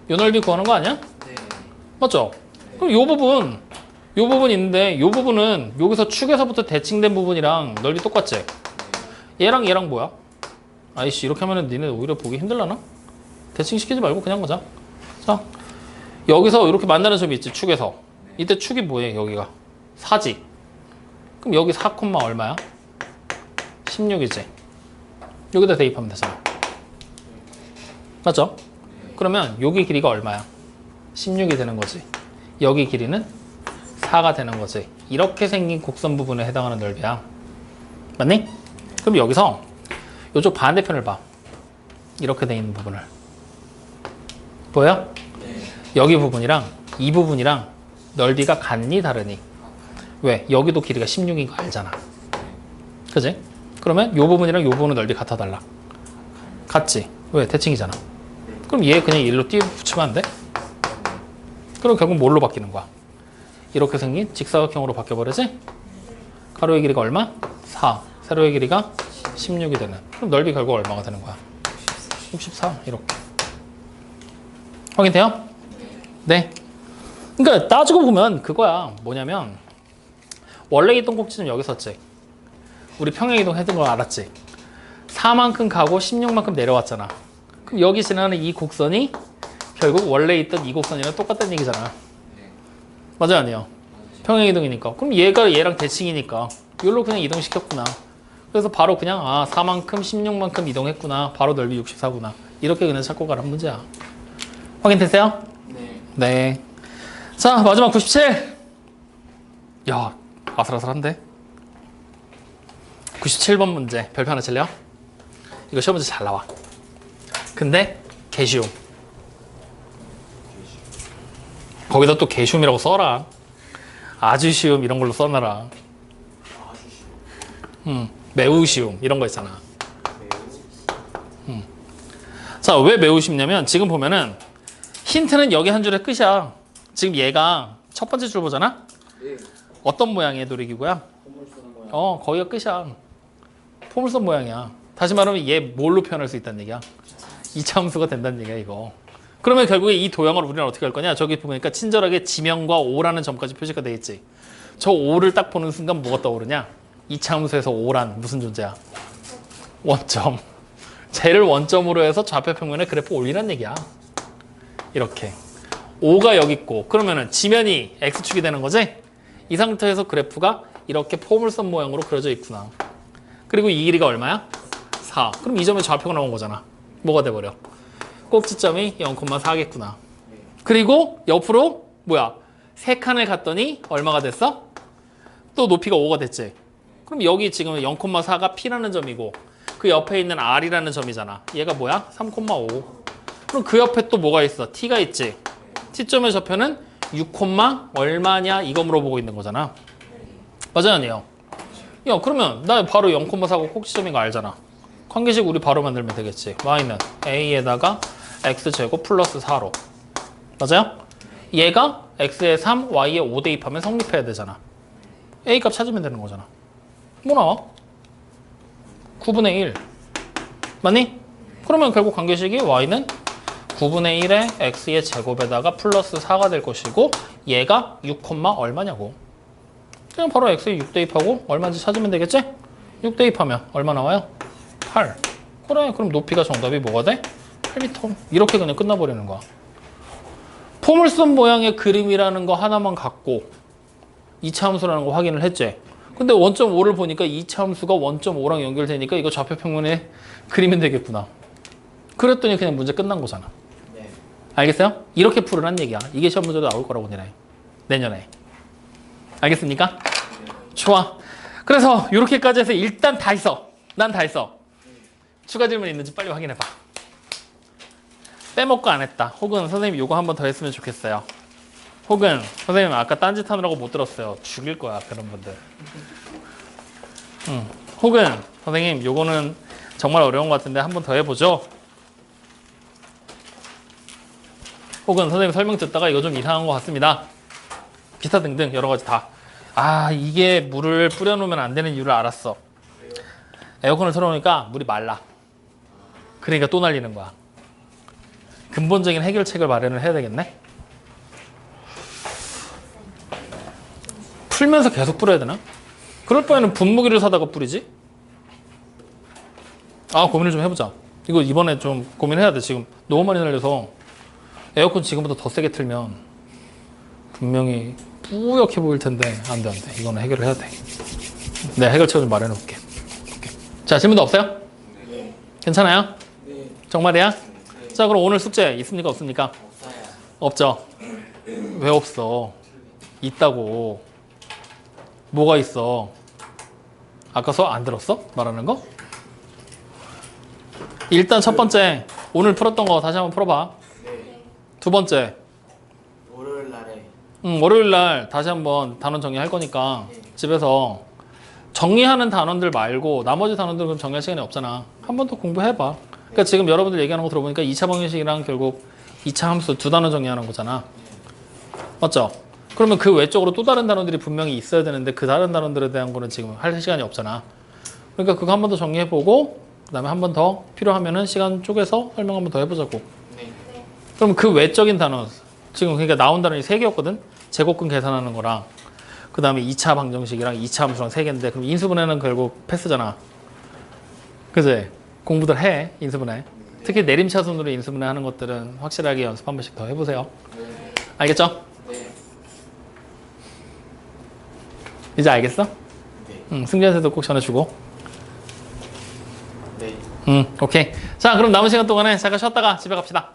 요 넓이 구하는 거 아니야? 네. 맞죠? 그럼 요 부분 있는데 요 부분은 여기서 축에서부터 대칭된 부분이랑 넓이 똑같지? 얘랑 얘랑 뭐야? 아이씨, 이렇게 하면은 니네 오히려 보기 힘들라나? 대칭시키지 말고 그냥 가자. 자, 여기서 이렇게 만나는 점이 있지, 축에서. 이때 축이 뭐해, 여기가? 4지. 그럼 여기 4, 얼마야? 16이지. 여기다 대입하면 되잖아. 맞죠? 그러면 여기 길이가 얼마야? 16이 되는 거지. 여기 길이는 4가 되는 거지. 이렇게 생긴 곡선 부분에 해당하는 넓이야. 맞니? 그럼 여기서 이쪽 반대편을 봐. 이렇게 돼 있는 부분을. 보여? 여기 부분이랑 이 부분이랑 넓이가 같니 다르니? 왜? 여기도 길이가 16인 거 알잖아. 그지? 그러면 이 부분이랑 이 부분은 넓이 같아 달라. 같지? 왜? 대칭이잖아. 그럼 얘 그냥 1로 띄워 붙이면 안 돼? 그럼 결국 뭘로 바뀌는 거야? 이렇게 생긴 직사각형으로 바뀌어버리지? 가로의 길이가 얼마? 4. 세로의 길이가 16이 되는. 그럼 넓이 결국 얼마가 되는 거야? 64. 이렇게. 확인돼요? 네. 그러니까 따지고 보면 그거야. 뭐냐면 원래 있던 꼭지는 여기 있었지. 우리 평행이동 했던 걸 알았지. 4만큼 가고 16만큼 내려왔잖아. 그럼 여기 지나가는 이 곡선이 결국 원래 있던 이 곡선이랑 똑같다는 얘기잖아. 맞아요, 아니에요? 평행이동이니까. 그럼 얘가 얘랑 대칭이니까 여기로 그냥 이동시켰구나. 그래서 바로 그냥 4만큼 16만큼 이동했구나. 바로 넓이 64구나. 이렇게 그냥 찾고 가는 문제야. 확인됐어요? 네. 네. 자, 마지막 97. 야, 아슬아슬한데? 97번 문제. 별표 하나 칠래요? 이거 시험 문제 잘 나와. 근데 개쉬움. 거기다 또 개쉬움이라고 써라. 아주 쉬움 이런 걸로 써놔라. 아주 쉬워. 매우 쉬움 이런 거 있잖아. 자, 왜 매우 쉽냐면 지금 보면은 힌트는 여기 한 줄에 끝이야. 지금 얘가 첫 번째 줄 보잖아. 네. 어떤 모양의 놀이기구야? 콧물 쓰는 모양. 거기가 끝이야. 포물선 모양이야. 다시 말하면 얘 뭘로 표현할 수 있다는 얘기야? 이차 함수가 된다는 얘기야 이거. 그러면 결국에 이 도형을 우리는 어떻게 할 거냐? 저기 보니까 친절하게 지명과 오라는 점까지 표시가 돼 있지. 저 오를 딱 보는 순간 뭐가 떠오르냐? 이차 함수에서 오란 무슨 존재야? 원점. 쟤를 원점으로 해서 좌표 평면에 그래프 올리란 얘기야. 이렇게. 오가 여기 있고 그러면은 지면이 x축이 되는 거지? 이 상태에서 그래프가 이렇게 포물선 모양으로 그려져 있구나. 그리고 이 길이가 얼마야? 4. 그럼 이 점에 좌표가 나온 거잖아. 뭐가 돼버려? 꼭지점이 0,4겠구나. 그리고 옆으로 뭐야? 3칸을 갔더니 얼마가 됐어? 또 높이가 5가 됐지. 그럼 여기 지금 0,4가 P라는 점이고 그 옆에 있는 R이라는 점이잖아. 얘가 뭐야? 3,5. 그럼 그 옆에 또 뭐가 있어? T가 있지. T점의 좌표는 6, 얼마냐? 이거 물어보고 있는 거잖아. 맞아요, 아니에요? 야, 그러면 나 바로 0,4고 꼭지점인 거 알잖아. 관계식 우리 바로 만들면 되겠지. y는 a에다가 x제곱 플러스 4로. 맞아요? 얘가 x에 3, y에 5 대입하면 성립해야 되잖아. a 값 찾으면 되는 거잖아. 뭐 나와? 9분의 1. 맞니? 그러면 결국 관계식이 y는 9분의 1에 x의 제곱에다가 플러스 4가 될 것이고 얘가 6, 얼마냐고. 그냥 바로 x에 6 대입하고 얼마인지 찾으면 되겠지? 6 대입하면 얼마 나와요? 8. 그래, 그럼 높이가 정답이 뭐가 돼? 8m. 이렇게 그냥 끝나버리는 거야. 포물선 모양의 그림이라는 거 하나만 갖고 2차 함수라는 거 확인을 했지. 근데 원점 5를 보니까 2차 함수가 원점 5랑 연결되니까 이거 좌표 평면에 그리면 되겠구나. 그랬더니 그냥 문제 끝난 거잖아. 네. 알겠어요? 이렇게 풀으란 얘기야. 이게 시험 문제도 나올 거라고 내년에. 알겠습니까? 좋아. 그래서 이렇게까지 해서 일단 다 있어. 난 다 했어. 추가 질문 있는지 빨리 확인해봐. 빼먹고 안 했다. 혹은 선생님 요거 한 번 더 했으면 좋겠어요. 혹은 선생님 아까 딴짓 하느라고 못 들었어요. 죽일 거야 그런 분들. 혹은 선생님 요거는 정말 어려운 것 같은데 한 번 더 해보죠. 혹은 선생님 설명 듣다가 이거 좀 이상한 것 같습니다. 기타 등등 여러 가지 다. 아, 이게 물을 뿌려놓으면 안 되는 이유를 알았어. 에어컨을 틀어놓으니까 물이 말라. 그러니까 또 날리는 거야. 근본적인 해결책을 마련을 해야 되겠네. 풀면서 계속 뿌려야 되나? 그럴 바에는 분무기를 사다가 뿌리지? 아, 고민을 좀 해보자. 이거 이번에 좀 고민해야 돼. 지금 너무 많이 날려서 에어컨 지금부터 더 세게 틀면 분명히 뿌옇게 보일 텐데 안 돼, 안 돼. 이거는 해결을 해야 돼. 내가 해결책을 좀 마련해 볼게. 자, 질문도 없어요? 네. 괜찮아요? 네. 정말이야? 자, 그럼 오늘 숙제 있습니까? 없습니까? 없어요. 없죠? 왜 없어? 있다고. 뭐가 있어? 아까 수업 안 들었어? 말하는 거? 일단 첫 번째, 오늘 풀었던 거 다시 한번 풀어봐. 네. 두 번째, 월요일 날에 월요일 날 다시 한번 단원 정리할 거니까 집에서 정리하는 단원들 말고 나머지 단원들 그럼 정리할 시간이 없잖아. 한 번 더 공부해봐. 그러니까 지금 여러분들 얘기하는 거 들어보니까 2차 방정식이랑 결국 2차 함수 두 단원 정리하는 거잖아. 맞죠? 그러면 그 외적으로 또 다른 단원들이 분명히 있어야 되는데 그 다른 단원들에 대한 거는 지금 할 시간이 없잖아. 그러니까 그거 한 번 더 정리해보고 그 다음에 한 번 더 필요하면은 시간 쪼개서 설명 한 번 더 해보자고. 네. 그럼 그 외적인 단원 지금 그러니까 나온 단원이 3개였거든? 제곱근 계산하는 거랑 그 다음에 2차 방정식이랑 2차 함수랑 3개인데 그럼 인수분해는 결국 패스잖아. 그지? 공부들 해, 인수분해. 특히 내림차순으로 인수분해 하는 것들은 확실하게 연습 한 번씩 더 해보세요. 알겠죠? 네. 이제 알겠어? 네. 승재한테도 꼭 전해주고. 네. 오케이. 자, 그럼 남은 시간 동안에 잠깐 쉬었다가 집에 갑시다.